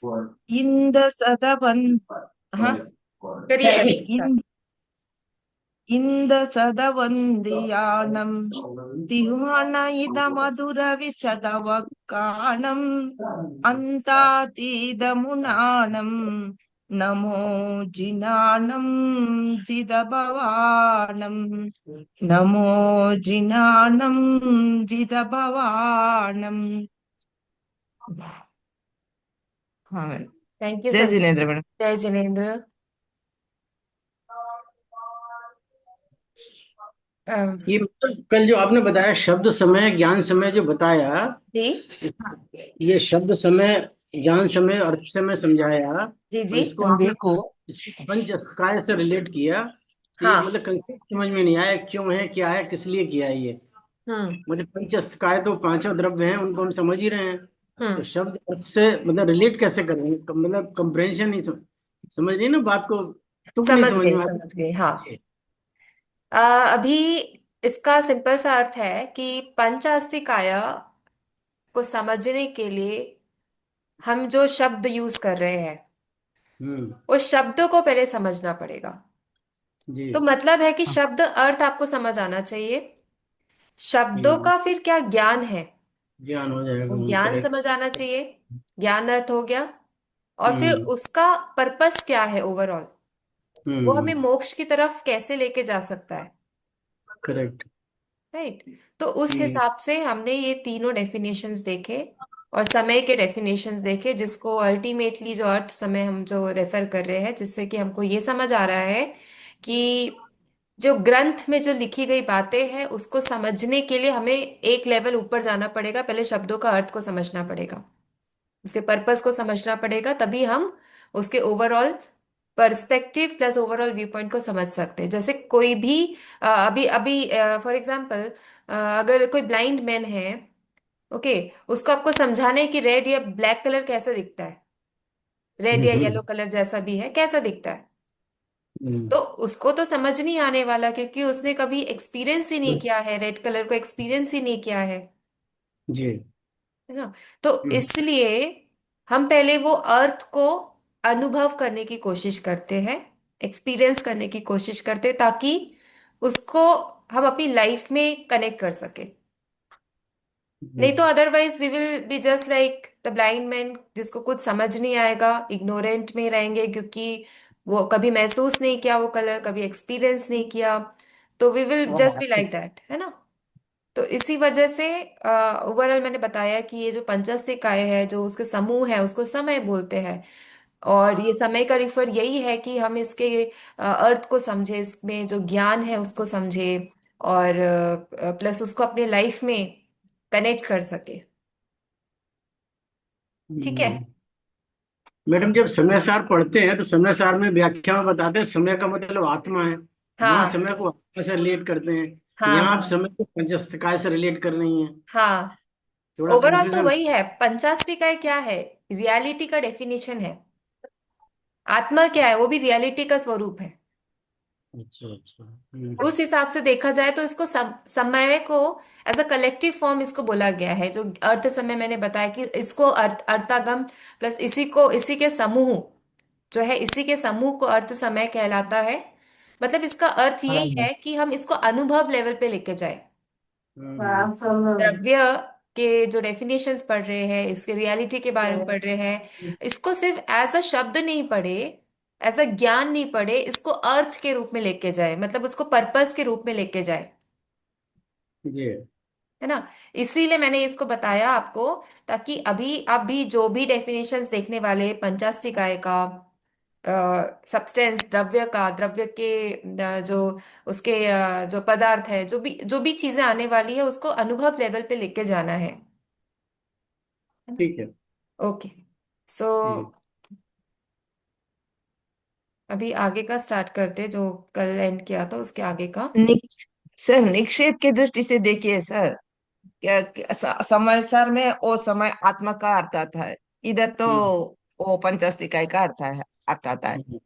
इंद सदवन हाँ करिए करिए। इन इंद सदवन्दियानं तिह्वन इद मधुर विशदवक्काणम् अन्तातीदमुनानं नमो जिनानं जिदभवानं नमो जिनानं जिदभवानं। हाँ मैडम। थैंक यू जय सर। जिनेन्द्र मैडम। जय जिनेन्द्र। अम, ये कल जो आपने बताया शब्द समय ज्ञान समय जो बताया, जी ये शब्द समय ज्ञान समय अर्थ समय समझाया, जी और जी। इसको आपने इसको पंच काय से रिलेट किया, तो ये हाँ। मतलब कंसेप्ट समझ में नहीं आया, क्यों है, क्या है, किस लिए किया है ये। हम्म मतलब पंचस्थकाय तो पांचों द्रव्य हैं, उनको हम समझ ही रहे हैं, तो हम्म। शब्द अर्थ से मतलब रिलेट कैसे करेंगे, मतलब कंप्रेंशन नहीं समझ रही ना बात को, तुक नहीं समझ समझ गई में समझ गई हाँ। आती। अभी इसका सिंपल सा अर्थ है कि पंचास्ति काया को समझने के लिए हम जो शब्द यूज कर रहे हैं हम्म। उस शब्द को पहले समझना पड़ेगा। जी। तो मतलब है कि शब्द अर्थ आपको समझ आना चाहिए। शब्दों हम्म। का फिर क्या ज्ञान है ज्ञान हो जाएगा, वो ज्ञान करेक्ट। समझ आना चाहिए। ज्ञान अर्थ हो गया। और फिर हम्म। उसका पर्पस क्या है ओवरऑल, वो हमें हम्म। मोक्ष की तरफ कैसे लेके जा सकता है। करेक्ट। राइट। तो उस हम्म। हिसाब से हमने ये तीनों डेफिनेशंस देखे और समय के डेफिनेशंस देखे, जिसको अल्टीमेटली जो अर्थ समय हम जो रेफर कर रहे हैं, जिससे कि हमको ये समझ आ रहा है कि जो ग्रंथ में जो लिखी गई बातें हैं उसको समझने के लिए हमें एक लेवल ऊपर जाना पड़ेगा। पहले शब्दों का अर्थ को समझना पड़ेगा, उसके पर्पस को समझना पड़ेगा, तभी हम उसके overall perspective plus overall view point को समझ सकते हैं। जैसे कोई भी अभी अभी फॉर एग्जांपल अगर कोई ब्लाइंड मैन है, ओके, उसको आपको समझाना है कि रेड या ब्लैक कलर कैसा दिखता है, रेड या हम्म। येलो कलर जैसा भी है कैसा दिखता है, हम्म। तो उसको तो समझ नहीं आने वाला क्योंकि उसने कभी एक्सपीरियंस ही नहीं किया है, रेड कलर को एक्सपीरियंस ही नहीं किया है। जी। है ना। तो हम्म। इसलिए हम पहले वो अर्थ को अनुभव करने की कोशिश करते हैं, एक्सपीरियंस करने की कोशिश करते हैं, ताकि उसको हम अपनी लाइफ में कनेक्ट कर सके। नहीं तो हम्म। Otherwise we will be just like the blind man, जिसको कुछ समझ नहीं आएगा, इग्नोरेंट में रहेंगे क्योंकि वो कभी महसूस नहीं किया वो कलर, कभी एक्सपीरियंस नहीं किया। तो we will just be like that, है ना। तो इसी वजह से ओवरऑल मैंने बताया कि ये जो पंचस्तिक काय है, जो उसके समूह है, उसको समय बोलते हैं। और ये समय का रिफर यही है कि हम इसके अर्थ को समझे, इसमें जो ज्ञान है उसको समझे, और प्लस उसको अपने लाइफ में कनेक्ट कर सके। ठीक है। हम्म। मैडम जब समय सार पढ़ते हैं तो समय सार में व्याख्या में बताते हैं समय का मतलब आत्मा है, वहां हाँ समय को आत्मा से रिलेट करते हैं, हाँ यहाँ आप हाँ समय को पंचस्तकाय से रिलेट कर रही हैं, हाँ। थोड़ा ओवरऑल तो कंफ्यूजन। वही है, पंचास्त्री का क्या है, रियलिटी का डेफिनेशन है। आत्मा क्या है, वो भी रियलिटी का स्वरूप है। अच्छा अच्छा। उस हिसाब से देखा जाए तो इसको समय को एज अ कलेक्टिव फॉर्म इसको बोला गया है। जो अर्थ समय मैंने बताया कि इसको अर्थागम प्लस इसी को, इसी के समूह जो है, इसी के समूह को अर्थ समय कहलाता है। मतलब इसका अर्थ यही है कि हम इसको अनुभव लेवल पे लेके जाए। द्रव्य के जो डेफिनेशंस पढ़ रहे हैं, इसके रियलिटी के बारे में पढ़ रहे हैं, इसको सिर्फ एज अ शब्द नहीं पढ़े, एज अ ज्ञान नहीं पढ़े, इसको अर्थ के रूप में लेके जाए, मतलब उसको पर्पस के रूप में लेके जाए। जी। है ना। इसीलिए मैंने इसको बताया आपको, ताकि अभी आप भी जो भी डेफिनेशंस देखने वाले पंचास्ति काय का, सब्सटेंस द्रव्य का, द्रव्य के जो उसके जो पदार्थ है, जो भी चीजें आने वाली है, उसको अनुभव लेवल पे लेके जाना है। ठीक है। ओके। सो हम्म। अभी आगे का स्टार्ट करते, जो कल एंड किया था उसके आगे का। निक, सर निक्षेप की दृष्टि से देखिए सर, समय सर में वो समय आत्मा का अर्थ आता है, इधर तो हम्म। वो पंचस्तिकाय का अर्थ है, अर्थ आता है। हम्म।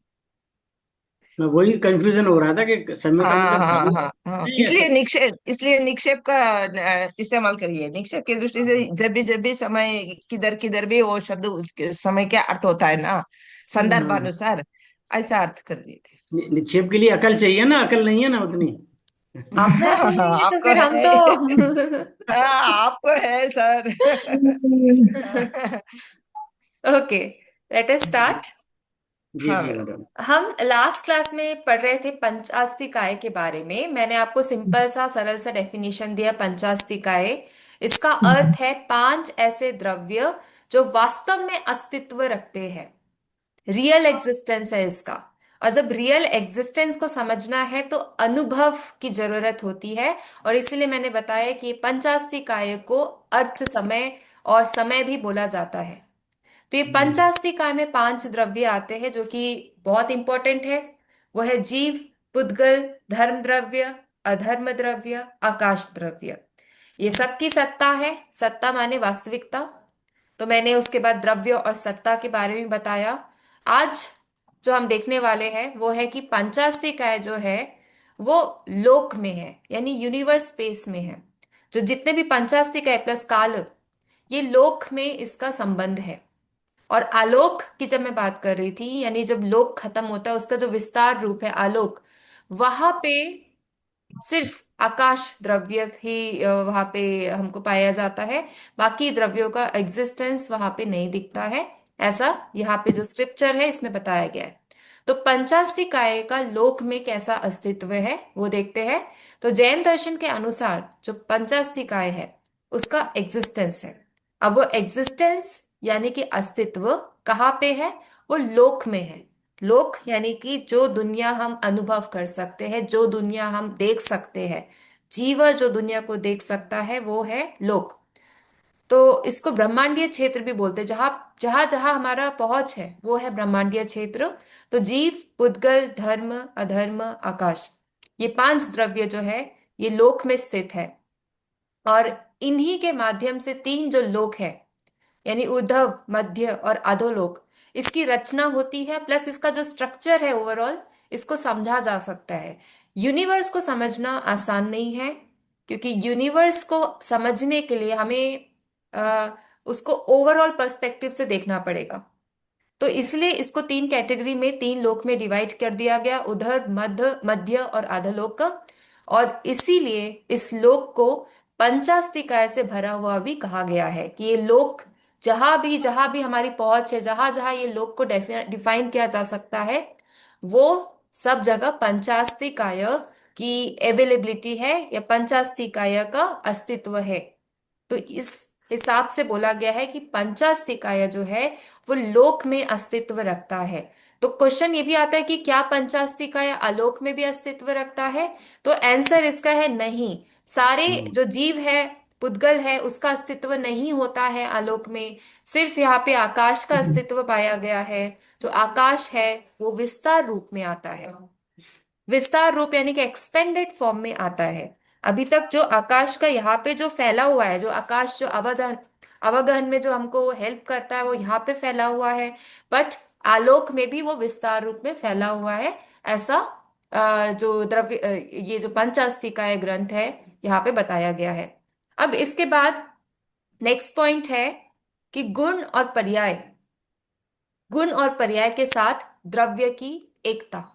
मैं वही कंफ्यूजन हो रहा था कि समय का हाँ मतलब हाँ भावी हाँ हाँ, है या इसलिए निक्षेप का इस्तेमाल करिए। निक्षेप की दृष्टि से जब भी समय किधर किधर भी वो शब्द उसके समय क्या अर्थ होता है ना, हाँ, संदर्भानुसार ऐसा अर्थ कर लीजिए। निक्षेप के लिए अकल चाहिए ना, अकल नहीं है ना उतनी। आप में अकल नहीं है तो आपको फिर हम है। तो आपको है sir. Okay, let us start. जी हाँ जी मैडम। मैडम। हम लास्ट क्लास में पढ़ रहे थे पंचास्तिकाय के बारे में। मैंने आपको सिंपल सा सरल सा डेफिनेशन दिया पंचास्तिकाय। इसका अर्थ है पांच ऐसे द्रव्य जो वास्तव में अस्तित्व रखते हैं। रियल एग्जिस्टेंस है इसका। और जब रियल एग्जिस्टेंस को समझना है तो अनुभव की जरूरत होती है। और इसीलिए मैंने बताया कि पंचास्तिकाय को अर्थ समय और समय भी बोला जाता है। तो ये पंचास्ति काय में पांच द्रव्य आते हैं जो कि बहुत इंपॉर्टेंट है। वो है जीव, पुद्गल, धर्म द्रव्य, अधर्म द्रव्य, आकाश द्रव्य। ये सबकी सत्ता है। सत्ता माने वास्तविकता। तो मैंने उसके बाद द्रव्य और सत्ता के बारे में बताया। आज जो हम देखने वाले हैं वो है कि पंचास्ति काय जो है वो लोक में है, यानी यूनिवर्स स्पेस में है। जो जितने भी पंचास्ति काय प्लस काल, ये लोक में इसका संबंध है। और आलोक की जब मैं बात कर रही थी, यानी जब लोक खत्म होता है उसका जो विस्तार रूप है आलोक, वहां पे सिर्फ आकाश द्रव्य ही वहां पे हमको पाया जाता है। बाकी द्रव्यों का एग्जिस्टेंस वहां पे नहीं दिखता है। ऐसा यहाँ पे जो स्क्रिप्चर है इसमें बताया गया है। तो पंचास्ति काय का लोक में कैसा अस्तित्व है वो देखते हैं। तो जैन दर्शन के अनुसार जो पंचास्ति काय है उसका एग्जिस्टेंस है। अब वो एग्जिस्टेंस यानी कि अस्तित्व कहाँ पे है? वो लोक में है। लोक यानी कि जो दुनिया हम अनुभव कर सकते हैं, जो दुनिया हम देख सकते हैं। जीव जो दुनिया को देख सकता है वो है लोक। तो इसको ब्रह्मांडीय क्षेत्र भी बोलते हैं। जहां जहां जहां हमारा पहुंच है वो है ब्रह्मांडीय क्षेत्र। तो जीव, पुद्गल, धर्म, अधर्म, आकाश, ये पांच द्रव्य जो है ये लोक में स्थित है। और इन्हीं के माध्यम से तीन जो लोक है, यानी ऊर्ध्व, मध्य और अधोलोक, इसकी रचना होती है। प्लस इसका जो स्ट्रक्चर है ओवरऑल, इसको समझा जा सकता है। यूनिवर्स को समझना आसान नहीं है, क्योंकि यूनिवर्स को समझने के लिए हमें उसको ओवरऑल पर्सपेक्टिव से देखना पड़ेगा। तो इसलिए इसको तीन कैटेगरी में, तीन लोक में डिवाइड कर दिया गया, उधर, मध्य, मध्य और अधोलोक। और इसीलिए इस लोक को पंचास्तिकाय से भरा हुआ भी कहा गया है कि ये लोक जहां भी हमारी पहुंच है, जहां जहां ये लोक को डिफाइन किया जा सकता है, वो सब जगह पंचास्तिकाय की अवेलेबिलिटी है या पंचास्तिकाय का अस्तित्व है। तो इस हिसाब से बोला गया है कि पंचास्तिकाय जो है वो लोक में अस्तित्व रखता है। तो क्वेश्चन ये भी आता है कि क्या पंचास्तिकाय आलोक में भी अस्तित्व रखता है? तो आंसर इसका है नहीं। सारे हम्म, जो जीव है, पुद्गल है, उसका अस्तित्व नहीं होता है आलोक में। सिर्फ यहाँ पे आकाश का अस्तित्व पाया गया है। जो आकाश है वो विस्तार रूप में आता है। विस्तार रूप यानी कि एक्सपेंडेड फॉर्म में आता है। अभी तक जो आकाश का यहाँ पे जो फैला हुआ है, जो आकाश जो अवगहन अवगहन में जो हमको हेल्प करता है वो यहाँ पे फैला हुआ है। बट आलोक में भी वो विस्तार रूप में फैला हुआ है। ऐसा जो द्रव्य ये जो पंचास्तिकाय ग्रंथ है यहाँ पे बताया गया है। अब इसके बाद नेक्स्ट पॉइंट है कि गुण और पर्याय के साथ द्रव्य की एकता।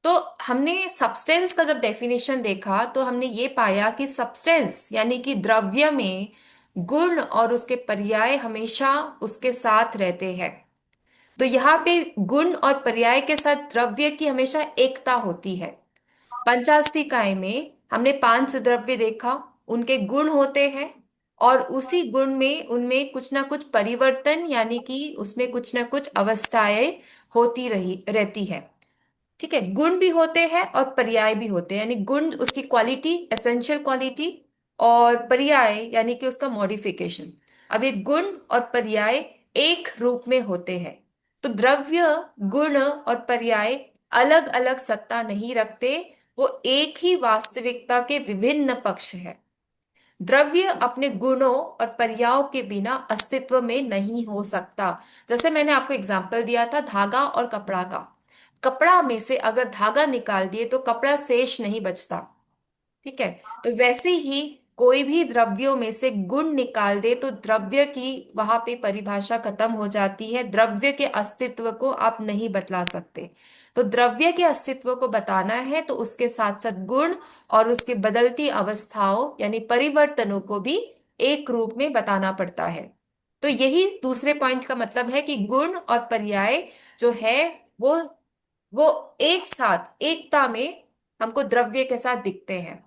तो हमने सब्सटेंस का जब डेफिनेशन देखा तो हमने ये पाया कि सब्सटेंस यानी कि द्रव्य में गुण और उसके पर्याय हमेशा उसके साथ रहते हैं। तो यहाँ पे गुण और पर्याय के साथ द्रव्य की हमेशा एकता होती है। पंचास्तिकाय में हमने पांच द्रव्य देखा, उनके गुण होते हैं। और उसी गुण में उनमें कुछ ना कुछ परिवर्तन, यानी कि उसमें कुछ ना कुछ अवस्थाएं होती रही रहती है। ठीक है, गुण भी होते हैं और पर्याय भी होते हैं। यानी गुण उसकी क्वालिटी, एसेंशियल क्वालिटी, और पर्याय यानी कि उसका मॉडिफिकेशन। अब ये गुण और पर्याय एक रूप में होते हैं। तो द्रव्य, गुण और पर्याय अलग अलग सत्ता नहीं रखते, वो एक ही वास्तविकता के विभिन्न पक्ष है। द्रव्य अपने गुणों और पर्यायों के बिना अस्तित्व में नहीं हो सकता। जैसे मैंने आपको एग्जाम्पल दिया था धागा और कपड़ा का। कपड़ा में से अगर धागा निकाल दिए तो कपड़ा शेष नहीं बचता। ठीक है। तो वैसे ही कोई भी द्रव्यों में से गुण निकाल दे तो द्रव्य की वहां पे परिभाषा खत्म हो जाती है, द्रव्य के अस्तित्व को आप नहीं बतला सकते। तो द्रव्य के अस्तित्व को बताना है तो उसके साथ साथ गुण और उसके बदलती अवस्थाओं यानी परिवर्तनों को भी एक रूप में बताना पड़ता है। तो यही दूसरे पॉइंट का मतलब है कि गुण और पर्याय जो है वो वो एक साथ एकता में हमको द्रव्य के साथ दिखते हैं।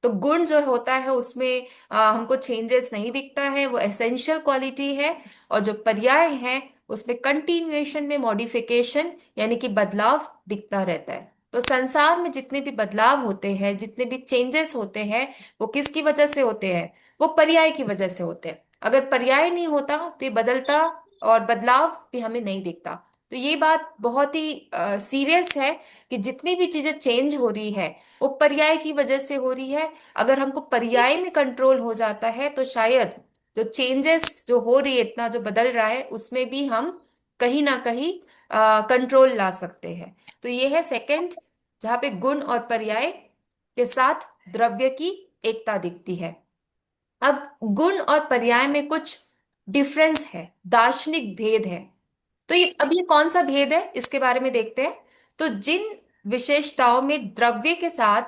तो गुण जो होता है उसमें हमको चेंजेस नहीं दिखता है, वो एसेंशियल क्वालिटी है। और जो पर्याय है उसमें कंटिन्यूएशन में मॉडिफिकेशन यानी कि बदलाव दिखता रहता है। तो संसार में जितने भी बदलाव होते हैं, जितने भी चेंजेस होते हैं, वो किसकी वजह से होते हैं? वो पर्याय की वजह से होते हैं। अगर पर्याय नहीं होता तो ये बदलता और बदलाव भी हमें नहीं दिखता। तो ये बात बहुत ही सीरियस है कि जितनी भी चीजें चेंज हो रही है वो पर्याय की वजह से हो रही है। अगर हमको पर्याय में कंट्रोल हो जाता है तो शायद जो चेंजेस जो हो रही है, इतना जो बदल रहा है, उसमें भी हम कहीं ना कहीं कंट्रोल ला सकते हैं। तो ये है सेकंड, जहाँ पे गुण और पर्याय के साथ द्रव्य की एकता दिखती है। अब गुण और पर्याय में कुछ डिफरेंस है, दार्शनिक भेद है। तो ये कौन सा भेद है इसके बारे में देखते हैं। तो जिन विशेषताओं में द्रव्य के साथ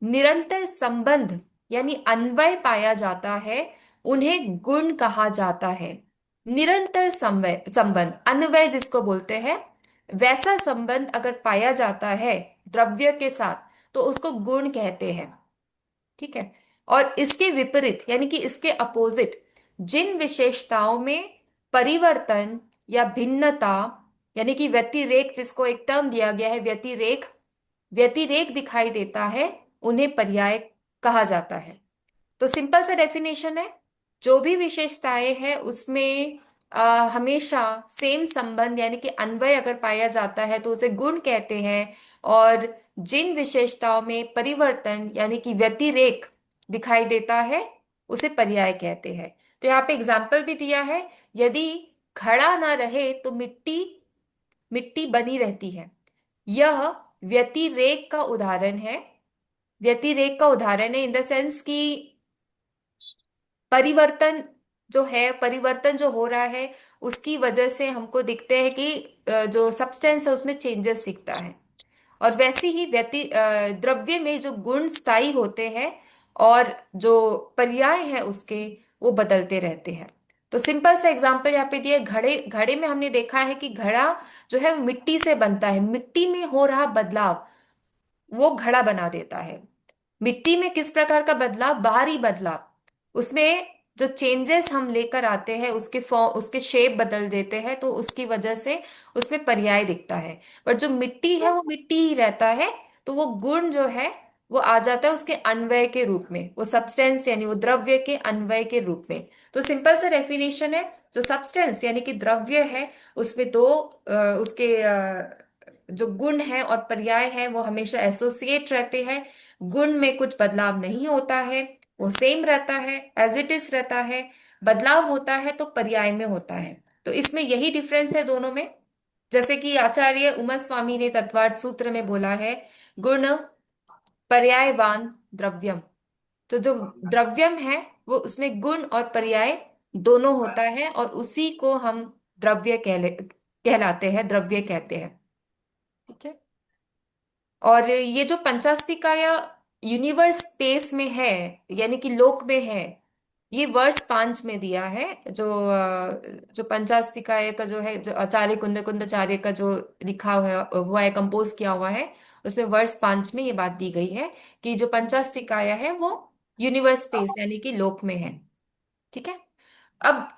निरंतर संबंध यानी अन्वय पाया जाता है उन्हें गुण कहा जाता है। निरंतर संबंध अन्वय जिसको बोलते हैं, वैसा संबंध अगर पाया जाता है द्रव्य के साथ तो उसको गुण कहते हैं। ठीक है। और इसके विपरीत यानी कि इसके अपोजिट जिन विशेषताओं में परिवर्तन या भिन्नता यानी कि व्यतिरेक, जिसको एक टर्म दिया गया है व्यतिरेक, व्यतिरेक दिखाई देता है, उन्हें पर्याय कहा जाता है। तो सिंपल सा डेफिनेशन है, जो भी विशेषताएं हैं उसमें हमेशा सेम संबंध यानी कि अन्वय अगर पाया जाता है तो उसे गुण कहते हैं। और जिन विशेषताओं में परिवर्तन यानी कि व्यतिरेक दिखाई देता है उसे पर्याय कहते हैं। तो यहाँ पे एग्जाम्पल भी दिया है, यदि घड़ा ना रहे तो मिट्टी मिट्टी बनी रहती है। यह व्यतिरेक का उदाहरण है। व्यतिरेक का उदाहरण है इन द सेंस कि परिवर्तन जो है, परिवर्तन जो हो रहा है उसकी वजह से हमको दिखते हैं कि जो सब्सटेंस है उसमें चेंजेस दिखता है। और वैसे ही द्रव्य में जो गुण स्थायी होते हैं और जो पर्याय है उसके वो बदलते रहते हैं। तो सिंपल सा एग्जांपल यहाँ पे दिया, घड़े घड़े में हमने देखा है कि घड़ा जो है वो मिट्टी से बनता है, मिट्टी में हो रहा बदलाव वो घड़ा बना देता है। मिट्टी में किस प्रकार का बदलाव? बाहरी बदलाव, उसमें जो चेंजेस हम लेकर आते हैं उसके फॉर्म उसके शेप बदल देते हैं तो उसकी वजह से उसमें पर्याय दिखता है। पर जो मिट्टी है वो मिट्टी ही रहता है, तो वो गुण जो है वो आ जाता है उसके अन्वय के रूप में, वो सब्सटेंस यानी वो द्रव्य के अन्वय के रूप में। तो सिंपल सा डेफिनेशन है, जो सब्सटेंस यानी कि द्रव्य है उसमें दो उसके जो गुण है और पर्याय है वो हमेशा एसोसिएट रहते हैं। गुण में कुछ बदलाव नहीं होता है, वो सेम रहता है, एज इट इज रहता है। बदलाव होता है तो पर्याय में होता है। तो इसमें यही डिफरेंस है दोनों में। जैसे कि आचार्य उमा स्वामी ने तत्वार्थ सूत्र में बोला है, गुण पर्यायवान द्रव्यम। तो जो द्रव्यम है वो उसमें गुण और पर्याय दोनों होता है और उसी को हम द्रव्य कहलाते हैं, द्रव्य कहते हैं। ठीक है। और ये जो पंचास्तिका या यूनिवर्स स्पेस में है यानी कि लोक में है, ये वर्ष 5 में दिया है। जो पंचास्तिकाय का जो है, जो आचार्य कुंदकुंदाचार्य का जो लिखा हुआ है, कंपोज किया हुआ है, उसमें वर्ष 5 में ये बात दी गई है कि जो पंचास्तिकाय है वो यूनिवर्स स्पेस यानी कि लोक में है। ठीक है। अब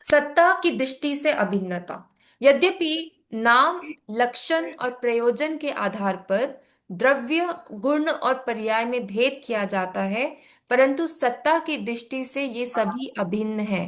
सत्ता की दृष्टि से अभिन्नता, यद्यपि नाम, लक्षण और प्रयोजन के आधार पर द्रव्य, गुण और पर्याय में भेद किया जाता है, परंतु सत्ता की दृष्टि से ये सभी अभिन्न है।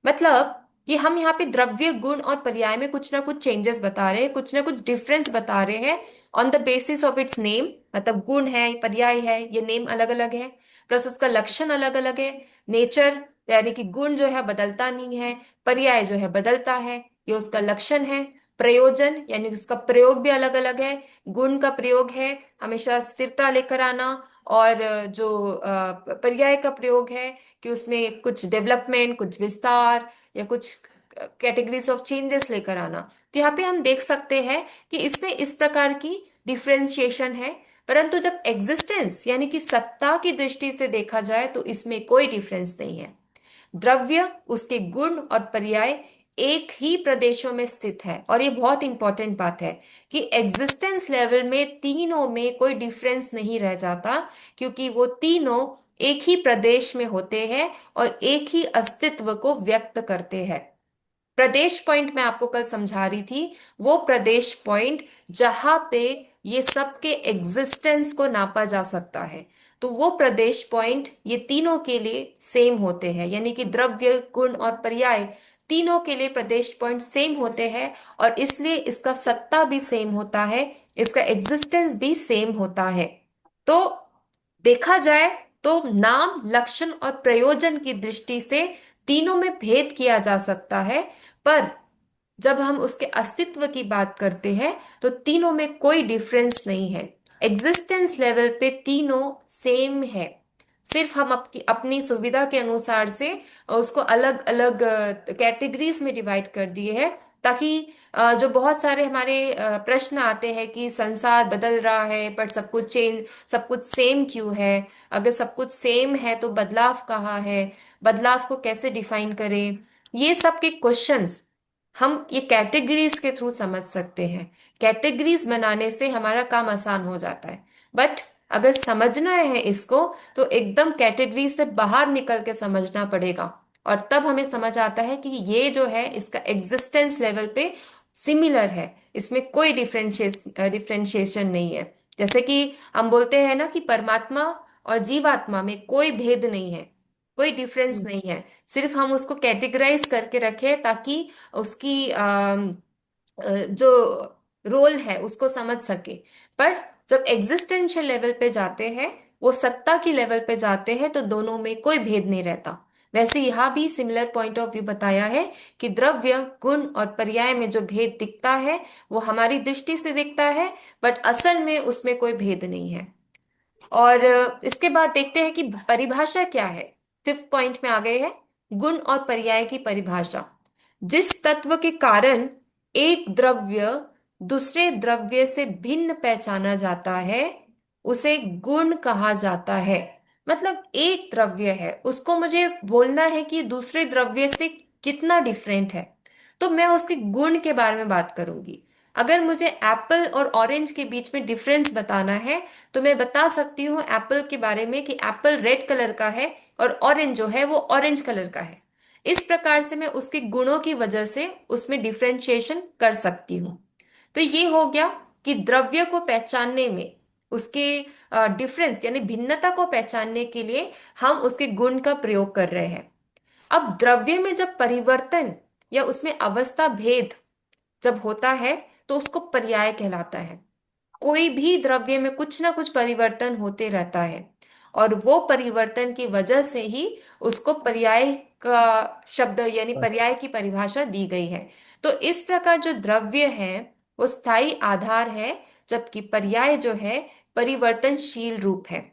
मतलब कि हम यहाँ पे द्रव्य, गुण और पर्याय में कुछ ना कुछ चेंजेस बता रहे हैं, कुछ ना कुछ डिफरेंस बता रहे हैं on the basis of its name. मतलब गुण है, पर्याय है, ये नेम अलग अलग है, प्लस उसका लक्षण अलग अलग है। नेचर यानी कि गुण जो है बदलता नहीं है, पर्याय जो है बदलता है, ये उसका लक्षण है। प्रयोजन यानी उसका प्रयोग भी अलग अलग है। गुण का प्रयोग है हमेशा स्थिरता लेकर आना, और जो पर्याय का प्रयोग है कि उसमें कुछ डेवलपमेंट, कुछ विस्तार या कुछ कैटेगरीज ऑफ चेंजेस लेकर आना। तो यहाँ पे हम देख सकते हैं कि इसमें इस प्रकार की डिफरेंशिएशन है। परंतु जब एग्जिस्टेंस यानी कि सत्ता की दृष्टि से देखा जाए तो इसमें कोई डिफरेंस नहीं है। द्रव्य, उसके गुण और पर्याय एक ही प्रदेशों में स्थित है। और ये बहुत इंपॉर्टेंट बात है कि एग्जिस्टेंस लेवल में तीनों में कोई डिफरेंस नहीं रह जाता, क्योंकि वो तीनों एक ही प्रदेश में होते हैं और एक ही अस्तित्व को व्यक्त करते हैं। प्रदेश पॉइंट मैं आपको कल समझा रही थी, वो प्रदेश पॉइंट जहां पे ये सबके एग्जिस्टेंस को नापा जा सकता है। तो वो प्रदेश पॉइंट ये तीनों के लिए सेम होते हैं, यानी कि द्रव्य, गुण और पर्याय तीनों के लिए प्रदेश पॉइंट सेम होते हैं, और इसलिए इसका सत्ता भी सेम होता है, इसका एग्जिस्टेंस भी सेम होता है। तो देखा जाए तो नाम, लक्षण और प्रयोजन की दृष्टि से तीनों में भेद किया जा सकता है, पर जब हम उसके अस्तित्व की बात करते हैं तो तीनों में कोई डिफरेंस नहीं है। एग्जिस्टेंस लेवल पे तीनों सेम है, सिर्फ हम अपनी सुविधा के अनुसार से उसको अलग अलग कैटेगरीज में डिवाइड कर दिए हैं, ताकि जो बहुत सारे हमारे प्रश्न आते हैं कि संसार बदल रहा है पर सब कुछ सेम क्यों है, अगर सब कुछ सेम है तो बदलाव कहाँ है, बदलाव को कैसे डिफाइन करें, ये सब के क्वेश्चंस हम ये कैटेगरीज के थ्रू समझ सकते हैं। कैटेगरीज बनाने से हमारा काम आसान हो जाता है। बट अगर समझना है इसको तो एकदम कैटेगरी से बाहर निकल के समझना पड़ेगा, और तब हमें समझ आता है कि ये जो है इसका एग्जिस्टेंस लेवल पे सिमिलर है, इसमें कोई डिफरेंशिएशन नहीं है। जैसे कि हम बोलते हैं ना कि परमात्मा और जीवात्मा में कोई भेद नहीं है, कोई डिफरेंस नहीं है, सिर्फ हम उसको कैटेगराइज करके रखें ताकि उसकी जो रोल है उसको समझ सके। पर जब एग्जिस्टेंशियल लेवल पे जाते हैं, वो सत्ता की लेवल पे जाते हैं, तो दोनों में कोई भेद नहीं रहता। वैसे यहाँ भी सिमिलर पॉइंट ऑफ व्यू बताया है कि द्रव्य, गुण और पर्याय में जो भेद दिखता है वो हमारी दृष्टि से दिखता है, बट असल में उसमें कोई भेद नहीं है। और इसके बाद देखते हैं कि परिभाषा क्या है। फिफ्थ पॉइंट में आ गए हैं, गुण और पर्याय की परिभाषा। जिस तत्व के कारण एक द्रव्य दूसरे द्रव्य से भिन्न पहचाना जाता है उसे गुण कहा जाता है। मतलब एक द्रव्य है, उसको मुझे बोलना है कि दूसरे द्रव्य से कितना डिफरेंट है, तो मैं उसके गुण के बारे में बात करूंगी। अगर मुझे एप्पल और ऑरेंज के बीच में डिफरेंस बताना है तो मैं बता सकती हूँ एप्पल के बारे में कि एप्पल रेड कलर का है और ऑरेंज जो है वो ऑरेंज कलर का है। इस प्रकार से मैं उसके गुणों की वजह से उसमें डिफरेंशिएशन कर सकती हूँ। तो ये हो गया कि द्रव्य को पहचानने में, उसके डिफरेंस यानी भिन्नता को पहचानने के लिए हम उसके गुण का प्रयोग कर रहे हैं। अब द्रव्य में जब परिवर्तन या उसमें अवस्था भेद जब होता है तो उसको पर्याय कहलाता है। कोई भी द्रव्य में कुछ ना कुछ परिवर्तन होते रहता है, और वो परिवर्तन की वजह से ही उसको पर्याय का शब्द यानी पर्याय की परिभाषा दी गई है। तो इस प्रकार जो द्रव्य है वो स्थायी आधार है, जबकि पर्याय जो है परिवर्तनशील रूप है।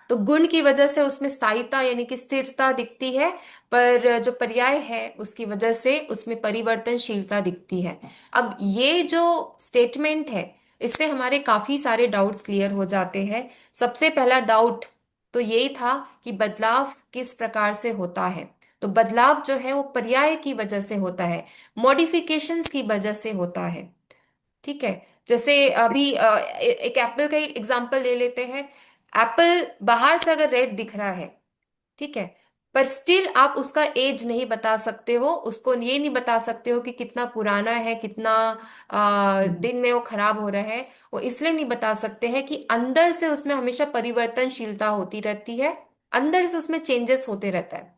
तो गुण की वजह से उसमें स्थायिता यानी कि स्थिरता दिखती है, पर जो पर्याय है उसकी वजह से उसमें परिवर्तनशीलता दिखती है। अब ये जो स्टेटमेंट है इससे हमारे काफी सारे डाउट्स क्लियर हो जाते हैं। सबसे पहला डाउट तो यही था कि बदलाव किस प्रकार से होता है। तो बदलाव जो है वो पर्याय की वजह से होता है, मॉडिफिकेशंस की वजह से होता है। ठीक है, जैसे अभी एक एप्पल का एग्जांपल ले लेते हैं। एप्पल बाहर से अगर रेड दिख रहा है, ठीक है, पर स्टिल आप उसका एज नहीं बता सकते हो, उसको ये नहीं बता सकते हो कि कितना पुराना है, कितना दिन में वो खराब हो रहा है। वो इसलिए नहीं बता सकते हैं कि अंदर से उसमें हमेशा परिवर्तनशीलता होती रहती है, अंदर से उसमें चेंजेस होते रहता है।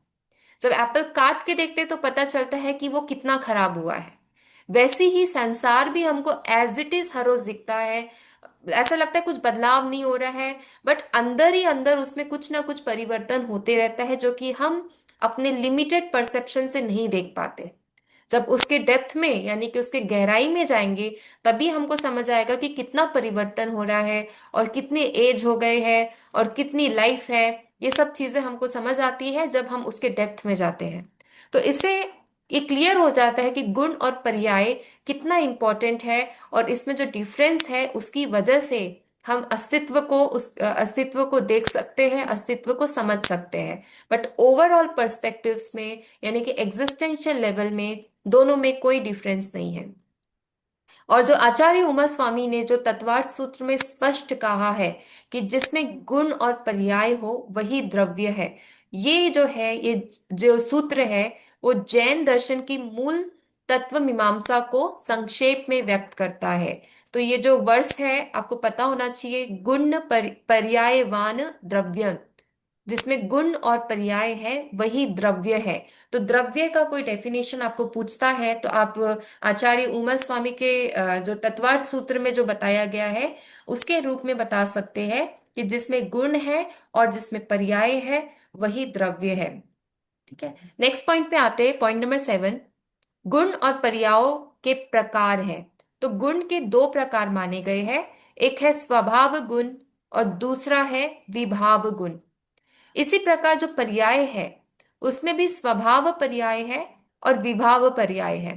जब एप्पल काट के देखते हैं तो पता चलता है कि वो कितना खराब हुआ है। वैसे ही संसार भी हमको एज इट इज हर रोज दिखता है, ऐसा लगता है कुछ बदलाव नहीं हो रहा है, बट अंदर ही अंदर उसमें कुछ ना कुछ परिवर्तन होते रहता है जो कि हम अपने लिमिटेड परसेप्शन से नहीं देख पाते। जब उसके डेप्थ में यानी कि उसके गहराई में जाएंगे, तभी हमको समझ आएगा कि कितना परिवर्तन हो रहा है, और कितने एज हो गए हैं, और कितनी लाइफ है। ये सब चीजें हमको समझ आती है जब हम उसके डेप्थ में जाते हैं। तो इससे ये क्लियर हो जाता है कि गुण और पर्याय कितना इंपॉर्टेंट है, और इसमें जो डिफरेंस है उसकी वजह से हम अस्तित्व को देख सकते हैं, अस्तित्व को समझ सकते हैं। बट ओवरऑल पर्सपेक्टिव्स में यानी कि एग्जिस्टेंशियल लेवल में दोनों में कोई डिफरेंस नहीं है। और जो आचार्य उमा स्वामी ने जो तत्वार्थ सूत्र में स्पष्ट कहा है कि जिसमें गुण और पर्याय हो वही द्रव्य है, ये जो है, ये जो सूत्र है, वो जैन दर्शन की मूल तत्व मीमांसा को संक्षेप में व्यक्त करता है। तो ये जो वर्ष है आपको पता होना चाहिए, गुण पर्यायवान द्रव्य, जिसमें गुण और पर्याय है वही द्रव्य है। तो द्रव्य का कोई डेफिनेशन आपको पूछता है तो आप आचार्य उमा स्वामी के जो तत्वार्थ सूत्र में जो बताया गया है उसके रूप में बता सकते हैं कि जिसमें गुण है और जिसमें पर्याय है वही द्रव्य है। ठीक है, नेक्स्ट पॉइंट पे आते हैं, पॉइंट नंबर 7। गुण और पर्यायों के प्रकार है। तो गुण के दो प्रकार माने गए हैं, एक है स्वभाव गुण और दूसरा है विभाव गुण। इसी प्रकार जो पर्याय है उसमें भी स्वभाव पर्याय है और विभाव पर्याय है।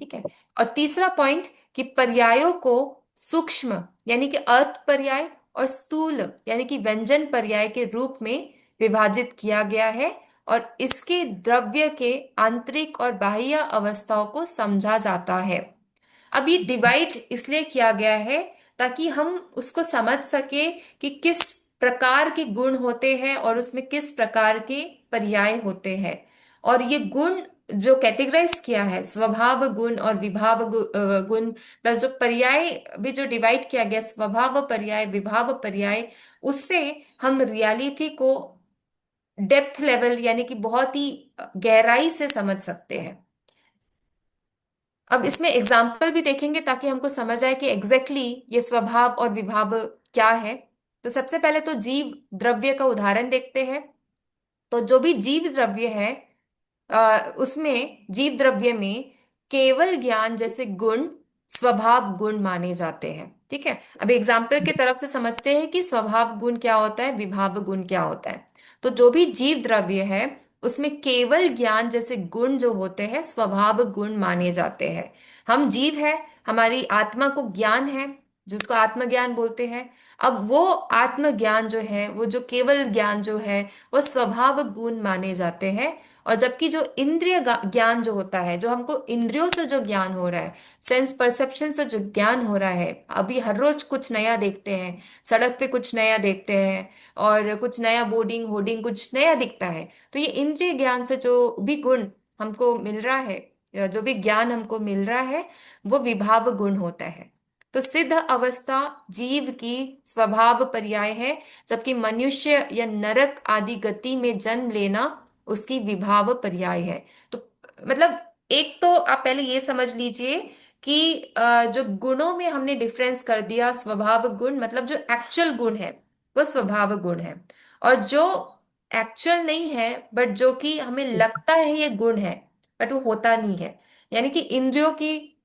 ठीक है, और तीसरा पॉइंट कि पर्यायों को सूक्ष्म यानी कि अर्थ पर्याय और स्थूल यानी कि व्यंजन पर्याय के रूप में विभाजित किया गया है, और इसके द्रव्य के आंतरिक और बाह्य अवस्थाओं को समझा जाता है। अब ये डिवाइड इसलिए किया गया है ताकि हम उसको समझ सके कि किस प्रकार के गुण होते हैं और उसमें किस प्रकार के पर्याय होते हैं। और ये गुण जो कैटेगराइज किया है, स्वभाव गुण और विभाव गुण, प्लस जो पर्याय भी जो डिवाइड किया गया, स्वभाव पर्याय विभाव पर्याय, उससे हम रियलिटी को डेप्थ लेवल यानी कि बहुत ही गहराई से समझ सकते हैं। अब इसमें एग्जाम्पल भी देखेंगे ताकि हमको समझ आए कि एग्जैक्टली ये स्वभाव और विभाव क्या है। तो सबसे पहले तो जीव द्रव्य का उदाहरण देखते हैं। तो जो भी जीव द्रव्य है, उसमें जीव द्रव्य में केवल ज्ञान जैसे गुण स्वभाव गुण माने जाते हैं। ठीक है, अब एग्जाम्पल की तरफ से समझते हैं कि स्वभाव गुण क्या होता है, विभाव गुण क्या होता है। तो जो भी जीव द्रव्य है उसमें केवल ज्ञान जैसे गुण जो होते हैं स्वभाव गुण माने जाते हैं। हम जीव है, हमारी आत्मा को ज्ञान है जिसको आत्मज्ञान बोलते हैं। अब वो आत्मज्ञान जो है, वो जो केवल ज्ञान जो है, वो स्वभाव गुण माने जाते हैं। और जबकि जो इंद्रिय ज्ञान जो होता है, जो हमको इंद्रियों से जो ज्ञान हो रहा है, सेंस परसेप्शन से जो ज्ञान हो रहा है, अभी हर रोज कुछ नया देखते हैं, सड़क पे कुछ नया देखते हैं, और कुछ नया बोर्डिंग होर्डिंग कुछ नया दिखता है। तो ये इंद्रिय ज्ञान से जो भी गुण हमको मिल रहा है, या जो भी ज्ञान हमको मिल रहा है, वो विभाव गुण होता है। तो सिद्ध अवस्था जीव की स्वभाव पर्याय है, जबकि मनुष्य या नरक आदि गति में जन्म लेना उसकी विभाव पर्याय है। तो मतलब एक तो आप पहले ये समझ लीजिए कि जो गुणों में हमने डिफरेंस कर दिया, स्वभाव गुण मतलब जो एक्चुअल गुण है वो स्वभाव गुण है, और जो एक्चुअल नहीं है बट जो कि हमें लगता है ये गुण है बट वो होता नहीं है, यानी कि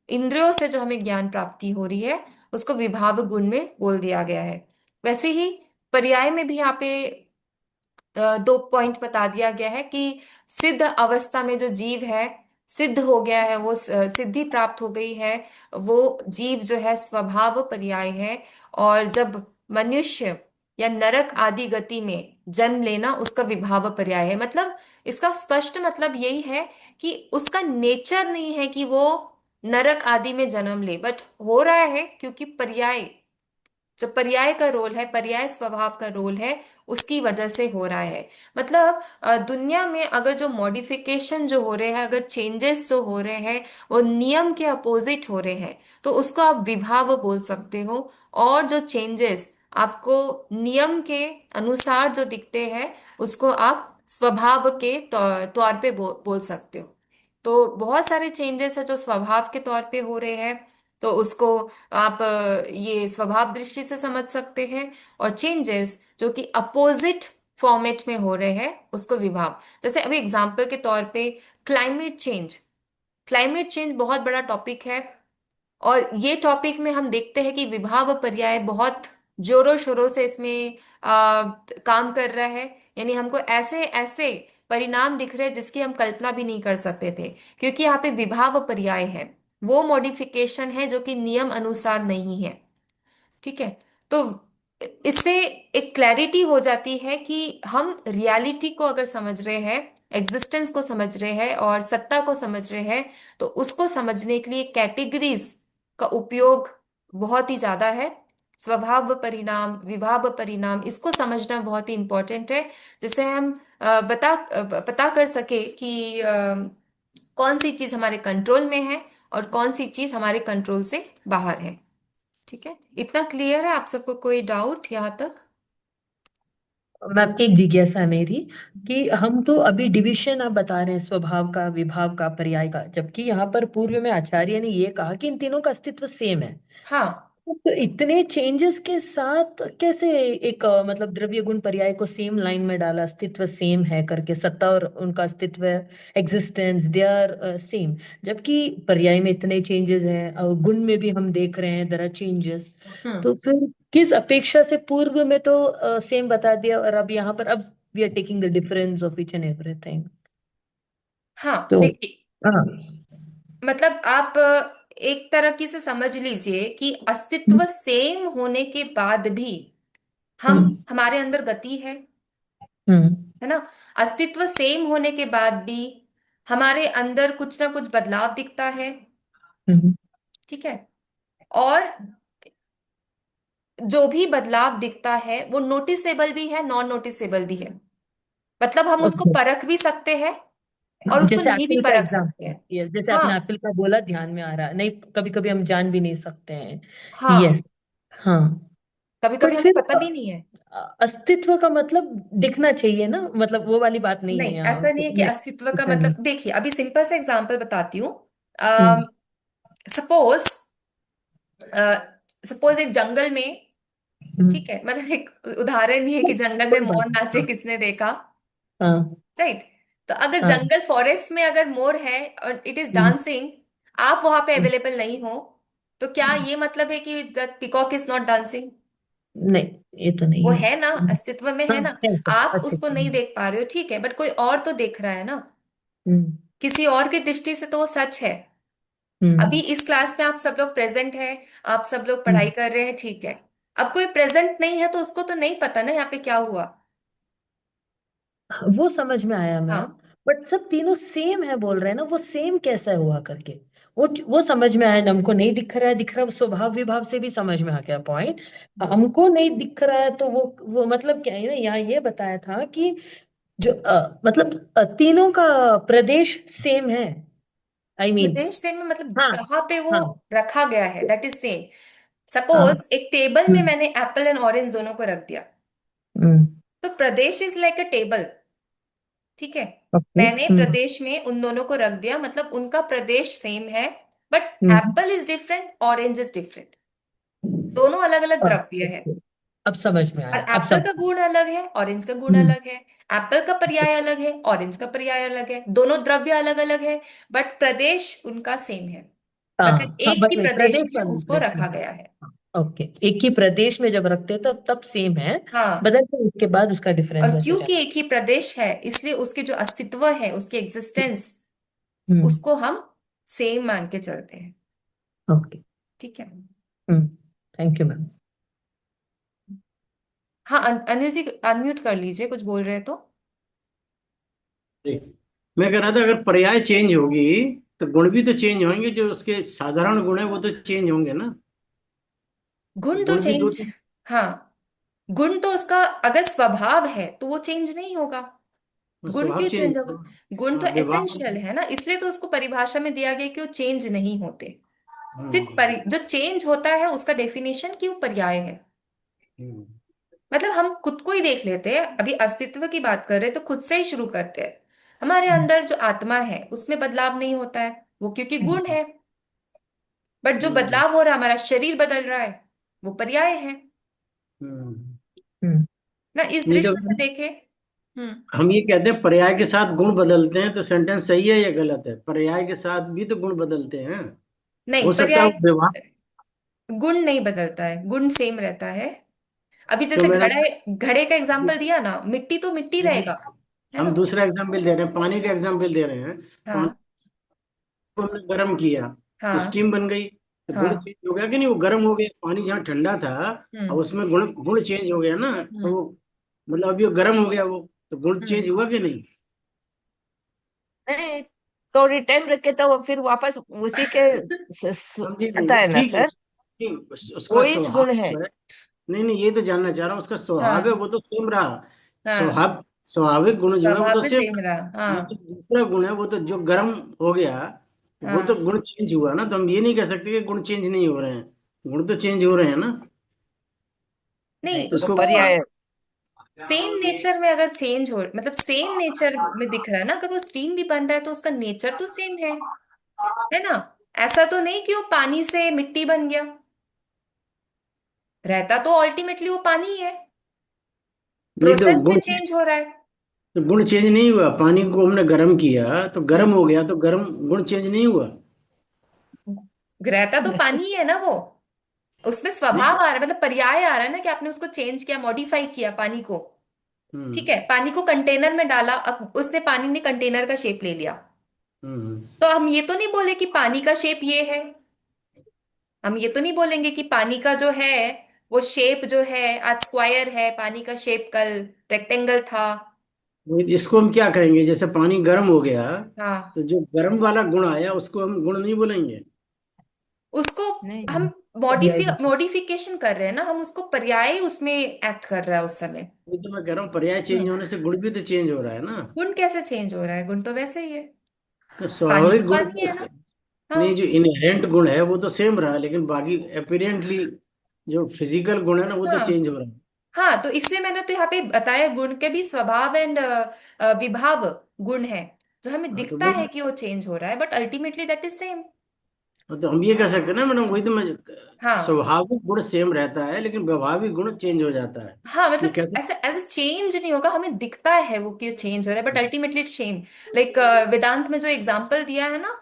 इंद्रियों से जो हमें ज्ञान प्राप्ति हो रही है उसको विभाव गुण में बोल दिया गया है। वैसे ही पर्याय में भी यहाँ पे दो पॉइंट बता दिया गया है कि सिद्ध अवस्था में जो जीव है, सिद्ध हो गया है, वो सिद्धि प्राप्त हो गई है, वो जीव जो है स्वभाव पर्याय है। और जब मनुष्य या नरक आदि गति में जन्म लेना उसका विभाव पर्याय है। मतलब इसका स्पष्ट मतलब यही है कि उसका नेचर नहीं है कि वो नरक आदि में जन्म ले, बट हो रहा है क्योंकि पर्याय, जो पर्याय का रोल है, पर्याय स्वभाव का रोल है, उसकी वजह से हो रहा है। मतलब दुनिया में अगर जो मॉडिफिकेशन जो हो रहे हैं, अगर चेंजेस जो हो रहे हैं वो नियम के अपोजिट हो रहे हैं, तो उसको आप विभाव बोल सकते हो। और जो चेंजेस आपको नियम के अनुसार जो दिखते हैं उसको आप स्वभाव के तौर पे बोल सकते हो। तो बहुत सारे चेंजेस है जो स्वभाव के तौर पे हो रहे हैं, तो उसको आप ये स्वभाव दृष्टि से समझ सकते हैं। और चेंजेस जो कि अपोजिट फॉर्मेट में हो रहे हैं उसको विभाव। जैसे अभी एग्जाम्पल के तौर पे क्लाइमेट चेंज, क्लाइमेट चेंज बहुत बड़ा टॉपिक है, और ये टॉपिक में हम देखते हैं कि विभाव पर्याय बहुत जोरों शोरों से इसमें काम कर रहा है। यानी हमको ऐसे ऐसे परिणाम दिख रहे हैं जिसकी हम कल्पना भी नहीं कर सकते थे, क्योंकि यहाँ पे विभाव पर्याय है, वो मॉडिफिकेशन है जो कि नियम अनुसार नहीं है। ठीक है। तो इससे एक क्लैरिटी हो जाती है कि हम रियलिटी को अगर समझ रहे हैं, एग्जिस्टेंस को समझ रहे हैं और सत्ता को समझ रहे हैं, तो उसको समझने के लिए कैटेगरीज का उपयोग बहुत ही ज्यादा है। स्वभाव परिणाम, विभाव परिणाम, इसको समझना बहुत ही इंपॉर्टेंट है, जिससे हम पता कर सके कि कौन सी चीज हमारे कंट्रोल में है और कौन सी चीज हमारे कंट्रोल से बाहर है। ठीक है, इतना क्लियर है? आप सबको कोई डाउट यहाँ तक? मैम एक जिज्ञासा है मेरी कि हम तो अभी डिविजन आप बता रहे हैं स्वभाव का, विभाव का, पर्याय का, जबकि यहाँ पर पूर्व में आचार्य ने ये कहा कि इन तीनों का अस्तित्व सेम है। हाँ। तो इतने चेंजेस के साथ कैसे एक मतलब द्रव्य गुण पर्याय को सेम लाइन में डाला, अस्तित्व सेम है करके, सत्ता और उनका अस्तित्व, एग्जिस्टेंस दे आर सेम, जबकि पर्याय में इतने चेंजेस हैं और गुण में भी हम देख रहे हैं देयर आर चेंजेस। हम्म। तो फिर किस अपेक्षा से पूर्व में तो सेम बता दिया और अब यहाँ पर अब we are taking the difference of each and everything. हाँ, तो देखिए, हाँ। मतलब आप एक तरह की से समझ लीजिए कि हम्म। अस्तित्व सेम होने के बाद भी हम हम्म। हमारे अंदर गति हम्म। है ना। अस्तित्व सेम होने के बाद भी हमारे अंदर कुछ ना कुछ बदलाव दिखता है। हम्म। ठीक है। और जो भी बदलाव दिखता है वो नोटिसेबल भी है, नॉन नोटिसेबल भी है। मतलब हम उसको ओके। परख भी सकते हैं हाँ, और उसको जैसे नहीं भी एप्पल का परख सकते एग्जांपल, हैं। यस, जैसे हाँ। आपने एप्पल का बोला ध्यान में आ रहा है, नहीं कभी कभी हम जान भी नहीं सकते हैं। हाँ, यस। हाँ। कभी कभी बट हमें फिर पता भी नहीं है। अस्तित्व का मतलब दिखना चाहिए ना, मतलब वो वाली बात नहीं है नहीं, यहाँ, ऐसा नहीं है कि नहीं। अस्तित्व का ऐसा नहीं। मतलब, देखिए अभी सिंपल सा एग्जांपल बताती हूँ। हम्म। सपोज सपोज एक जंगल में, हम्म। ठीक है, मतलब एक उदाहरण ही है कि जंगल में कोई बात मोर नहीं, नाचे हाँ। किसने देखा। हाँ। राइट। तो अगर हाँ। जंगल फॉरेस्ट में अगर मोर है और इट इज हम्म। डांसिंग, आप वहां पे हम्म। अवेलेबल नहीं हो, तो क्या ये मतलब है कि the peacock is not dancing? नहीं, ये तो वो नहीं है। है ना, अस्तित्व में हाँ, है ना। है आप उसको अस्तित्व नहीं में। देख पा रहे हो, ठीक है, बट कोई और तो देख रहा है ना। हम्म। किसी और की दृष्टि से तो वो सच है। अभी हम्म। इस क्लास में आप सब लोग प्रेजेंट हैं, आप सब लोग पढ़ाई हम्म। कर रहे हैं, ठीक है। अब कोई प्रेजेंट नहीं है तो उसको तो नहीं पता ना यहाँ पे क्या हुआ। वो समझ में आया मैम। हाँ। बट सब तीनों सेम है बोल रहे हैं ना, वो सेम कैसा हुआ करके, वो समझ में आया, हमको नहीं दिख रहा है, वो स्वभाव विभाव से भी समझ में आ गया पॉइंट। हमको नहीं दिख रहा है तो वो मतलब क्या है ना, यहाँ ये बताया था कि जो मतलब तीनों का प्रदेश सेम है, आई मीन। प्रदेश से में मतलब हाँ। कहाँ पे वो हाँ। रखा गया है, दैट इज सेम। हाँ। सपोज एक टेबल में हम्म। मैंने एप्पल एंड ऑरेंज दोनों को रख दिया, हम्म। तो प्रदेश इज लाइक अ टेबल। ठीक है। ओके। मैंने हम्म। प्रदेश में उन दोनों को रख दिया, मतलब उनका प्रदेश सेम है, but hmm. Apple is different, orange is different. दोनों अलग अलग द्रव्य है। ओके, अब समझ में और आया, अब एप्पल सब। का गुण अलग है, ऑरेंज का गुण हम्म। अलग है। एप्पल का पर्याय अलग है, ऑरेंज का पर्याय अलग है, दोनों द्रव्य अलग अलग है, बट प्रदेश उनका सेम है। हाँ। मतलब हाँ, एक बस ही वही प्रदेश प्रदेश में वाली उसको डिफरेंस रखा है। गया है। ओके, एक ही प्रदेश में जब रखते हैं तब सेम है, हाँ। बदलते हैं उसके बाद उसका और डिफरेंसेस हो क्योंकि जाता एक ही प्रदेश है, इसलिए उसके जो अस्तित्व है, उसकी है। एग्जिस्टेंस, हम्म। उसको हम सेम मान के चलते हैं। ओके। ठीक है। हम्म। Thank you ma'am. हाँ, अनिल जी अनम्यूट कर लीजिए, कुछ बोल रहे हैं तो। मैं कह रहा था अगर पर्याय चेंज होगी तो गुण भी तो चेंज होंगे, जो उसके साधारण गुण है वो तो चेंज होंगे ना। गुण तो गुण भी दो चेंज, तीन। हाँ, गुण तो उसका अगर स्वभाव है तो वो चेंज नहीं होगा। गुण स्वभाव क्यों चेंज। चेंज होगा? गुण तो हाँ, व्यवहार। एसेंशियल है ना, इसलिए तो उसको परिभाषा में दिया गया कि वो चेंज नहीं होते। सिर्फ हम्म। जो चेंज होता है उसका डेफिनेशन क्यों पर्याय है। हम्म। मतलब हम खुद को ही देख लेते हैं, अभी अस्तित्व की बात कर रहे हैं तो खुद से ही शुरू करते हैं। हमारे हम्म। अंदर जो आत्मा है उसमें बदलाव नहीं होता है, वो क्योंकि गुण है। बट जो हम्म। बदलाव हो रहा है, हमारा शरीर बदल रहा है, वो पर्याय है हम्म। ना, इस नहीं तो दृष्टि से देखें। हम्म। हम ये कहते हैं पर्याय के साथ गुण बदलते हैं, तो सेंटेंस सही है या गलत है? पर्याय के साथ भी तो गुण बदलते हैं। नहीं, हो सकता है पर्याय वो व्यवहार। गुण नहीं बदलता है, गुण सेम रहता है। अभी तो जैसे मैडम, घड़े, घड़े का एग्जांपल दिया ना, मिट्टी तो मिट्टी रहेगा, है हम ना। दूसरा एग्जाम्पल दे रहे हैं, पानी का एग्जाम्पल दे रहे हैं। पानी हाँ को हमने गर्म किया तो हाँ स्टीम बन गई, तो गुण हाँ। चेंज हो गया कि नहीं? वो गर्म हो गया, पानी जहाँ ठंडा था और हम्म उसमें गुण गुण चेंज हो गया ना। तो हम्म वो मतलब अभी वो गर्म हो गया वो, तो गुण हम्म। चेंज हुआ कि नहीं? नहीं, थोड़ी टाइम रखे तो वो फिर वापस उसी के समझी नहीं आता है ना ठीक है। सर। ठीक, उसका वो ही स्वभाव गुण है। जो है। नहीं नहीं, ये तो जानना चाह रहा हूँ, उसका स्वभाव है हाँ वो तो सेम रहा। हाँ। स्वाभाविक गुण जो है वो स्वभाव तो भी सेम सेम रहा। रहा, हाँ, हाँ तो दूसरा गुण है वो तो जो गर्म हो गया, वो तो हाँ। गुण चेंज हुआ ना। तो हम ये नहीं कह सकते कि गुण चेंज नहीं हो रहे हैं, गुण तो चेंज हो रहे हैं ना। नहीं, तो वो इसको उसको पर्याय। सेम नेचर में अगर चेंज हो, मतलब सेम नेचर में दिख रहा है ना, अगर वो स्टीम भी बन रहा है तो उसका नेचर तो सेम है ना। ऐसा तो नहीं कि वो पानी से मिट्टी बन गया, रहता तो अल्टीमेटली वो पानी ही है, नहीं, तो प्रोसेस में गुण, चेंज हो रहा है। तो गुण चेंज नहीं हुआ। पानी को हमने गर्म किया तो गर्म हम्म। हो गया, तो गर्म गुण चेंज नहीं हुआ। रहता तो पानी ही है ना वो, उसमें स्वभाव नहीं। आ रहा है, मतलब पर्याय आ रहा है ना कि आपने उसको चेंज किया, मॉडिफाई किया पानी को। ठीक हम्म है, पानी को कंटेनर में डाला, अब उसने, पानी ने कंटेनर का शेप ले लिया, हम्म। तो हम ये तो नहीं बोले कि पानी का शेप ये है। हम ये तो नहीं बोलेंगे कि पानी का जो है वो शेप जो है आज स्क्वायर है, पानी का शेप कल रेक्टेंगल था। इसको हम क्या कहेंगे? जैसे पानी गर्म हो गया, हाँ, तो जो गर्म वाला गुण आया उसको हम गुण नहीं बोलेंगे। उसको नहीं, हम पर्याय भी। मॉडिफिकेशन कर रहे हैं ना, हम उसको पर्याय उसमें एक्ट कर रहा है उस समय। ये तो मैं कह रहा हूँ, पर्याय चेंज हम्म। होने से गुण भी तो चेंज हो रहा है ना। गुण कैसे चेंज हो रहा है, गुण तो वैसे ही है, तो पानी तो स्वाभाविक गुण पानी है ना। नहीं, हाँ जो इनहेरेंट गुण है वो तो सेम रहा, लेकिन बाकी अपेरेंटली जो फिजिकल गुण है ना वो तो हाँ चेंज हो रहा है। हाँ। तो इसलिए मैंने तो यहाँ पे बताया, गुण के भी स्वभाव एंड विभाव गुण है, जो हमें हाँ, तो दिखता है कि वो चेंज हो रहा है, but ultimately that is same. तो हम ये कह सकते हैं ना मैडम, वही तो मैं, हाँ स्वाभाविक गुण सेम रहता है लेकिन व्यवहारिक गुण चेंज हो जाता है। हाँ, ये मतलब कैसे? ऐसा ऐसा चेंज नहीं होगा, हमें दिखता है वो कि चेंज हो रहा है, बट अल्टीमेटली सेम। लाइक वेदांत में जो एग्जाम्पल दिया है ना,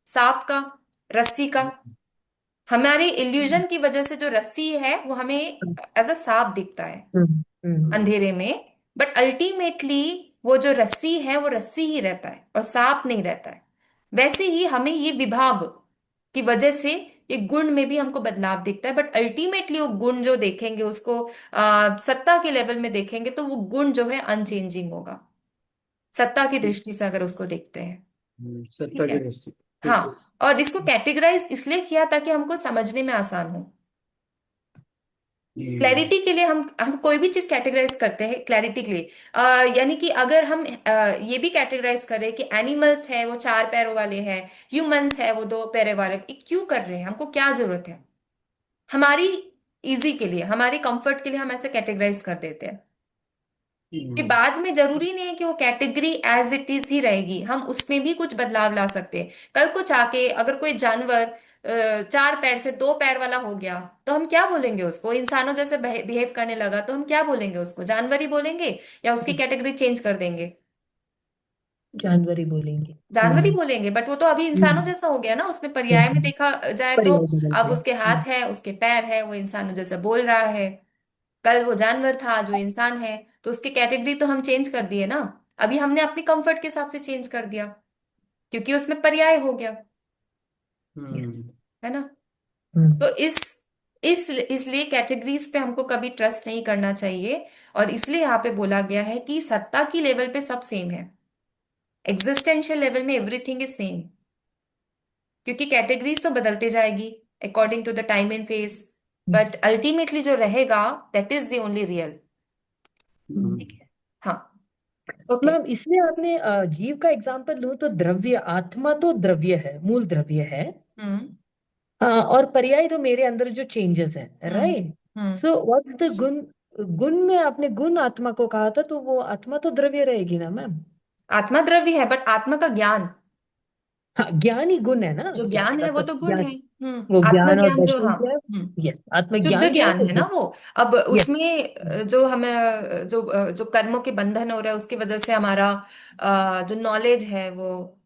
सांप का, रस्सी का, हमारे इल्यूजन की वजह से जो रस्सी है वो हमें एज अ सांप दिखता है हम्म। अंधेरे में, बट अल्टीमेटली वो जो रस्सी है वो रस्सी ही रहता है और सांप नहीं रहता है। वैसे ही हमें ये विभाव की वजह से ये गुण में भी हमको बदलाव दिखता है, बट अल्टीमेटली वो गुण जो देखेंगे उसको सत्ता के लेवल में देखेंगे तो वो गुण जो है अनचेंजिंग होगा, सत्ता की दृष्टि से अगर उसको देखते हैं। सत्ता ठीक है। की दृष्टि। हाँ, ठीक है। और इसको कैटेगराइज इसलिए किया ताकि हमको समझने में आसान हो। हम्म क्लैरिटी के लिए हम कोई भी चीज कैटेगराइज करते हैं क्लैरिटी के लिए। यानी कि अगर हम ये भी कैटेगराइज करें कि एनिमल्स है वो चार पैरों वाले हैं, ह्यूमंस है वो दो पैरों वाले, ये क्यों कर रहे हैं, हमको क्या जरूरत है, हमारी इजी के लिए, हमारी कंफर्ट के लिए हम ऐसे कैटेगराइज कर देते हैं कि हम्म। बाद में जरूरी नहीं है कि वो कैटेगरी एज इट इज ही रहेगी, हम उसमें भी कुछ बदलाव ला सकते हैं। कल को जाके अगर कोई जानवर चार पैर से दो पैर वाला हो गया, तो हम क्या बोलेंगे उसको, इंसानों जैसे बिहेव करने लगा तो हम क्या बोलेंगे उसको, जानवर ही बोलेंगे या उसकी कैटेगरी चेंज कर देंगे। जानवर ही बोलेंगे। जानवर ही बोलेंगे, बट वो तो अभी इंसानों हम्म। जैसा हो गया ना, उसमें पर्याय में देखा जाए तो पर्याय बदल अब गया। उसके हाथ है, उसके पैर है, वो इंसानों जैसा बोल रहा है। कल वो जानवर था जो इंसान है, तो उसकी कैटेगरी तो हम चेंज कर दिए ना, अभी हमने अपनी कंफर्ट के हिसाब से चेंज कर दिया क्योंकि उसमें पर्याय हो गया, यस। हम्म है ना। हम्म। तो इसलिए कैटेगरीज पे हमको कभी ट्रस्ट नहीं करना चाहिए, और इसलिए यहाँ पे बोला गया है कि सत्ता की लेवल पे सब सेम है, एग्जिस्टेंशियल लेवल में एवरीथिंग इज सेम, क्योंकि कैटेगरीज तो बदलते जाएगी according to the time and phase, but Yes. Ultimately जो रहेगा that is the only real. Hmm ठीक है। हाँ। ओके। मैम, इसमें आपने जीव का एग्जांपल लूं तो द्रव्य, आत्मा तो द्रव्य है, मूल द्रव्य है। हम्म हाँ, और पर्याय तो मेरे अंदर जो चेंजेस है, hmm right. Hmm. So what's the गुण? गुण में आपने गुण आत्मा को कहा था, तो वो आत्मा तो द्रव्य रहेगी ना मैम। आत्मा द्रव्य है, बट आत्मा का ज्ञान, हाँ, ज्ञान ही गुण है ना, जो ज्ञान ज्ञान का है वो तो तो गुण ज्ञान। है। वो ज्ञान और आत्मज्ञान जो, दर्शन हाँ। क्या है? यस, शुद्ध आत्मज्ञान क्या है? ज्ञान है ना वो। अब यस। उसमें जो हमें जो कर्मों के बंधन हो रहा है उसकी वजह से हमारा जो नॉलेज है वो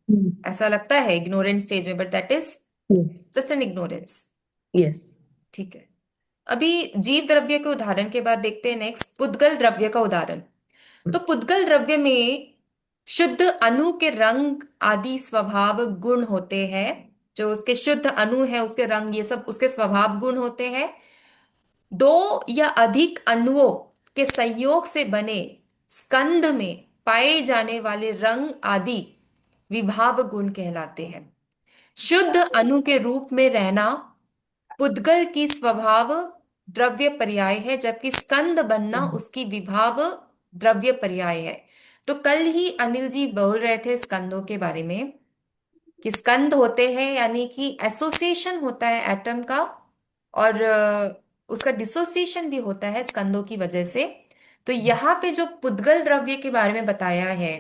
ऐसा लगता है इग्नोरेंट स्टेज में, but that is yes. Just an ignorance. Yes. ठीक है। अभी जीव द्रव्य के उदाहरण के बाद देखते हैं नेक्स्ट पुद्गल द्रव्य का उदाहरण। तो पुद्गल द्रव्य में शुद्ध अणु के रंग आदि स्वभाव गुण होते हैं। जो उसके शुद्ध अणु है उसके रंग ये सब उसके स्वभाव गुण होते हैं। दो या अधिक अणुओं के संयोग से बने स्कंध में पाए जाने वाले रंग आदि विभाव गुण कहलाते हैं। शुद्ध अणु के रूप में रहना पुद्गल की स्वभाव द्रव्य पर्याय है, जबकि स्कंद बनना उसकी विभाव द्रव्य पर्याय है। तो कल ही अनिल जी बोल रहे थे स्कंदों के बारे में कि स्कंद होते हैं यानी कि एसोसिएशन होता है एटम का, और उसका डिसोसिएशन भी होता है स्कंदों की वजह से। तो यहाँ पे जो पुद्गल द्रव्य के बारे में बताया है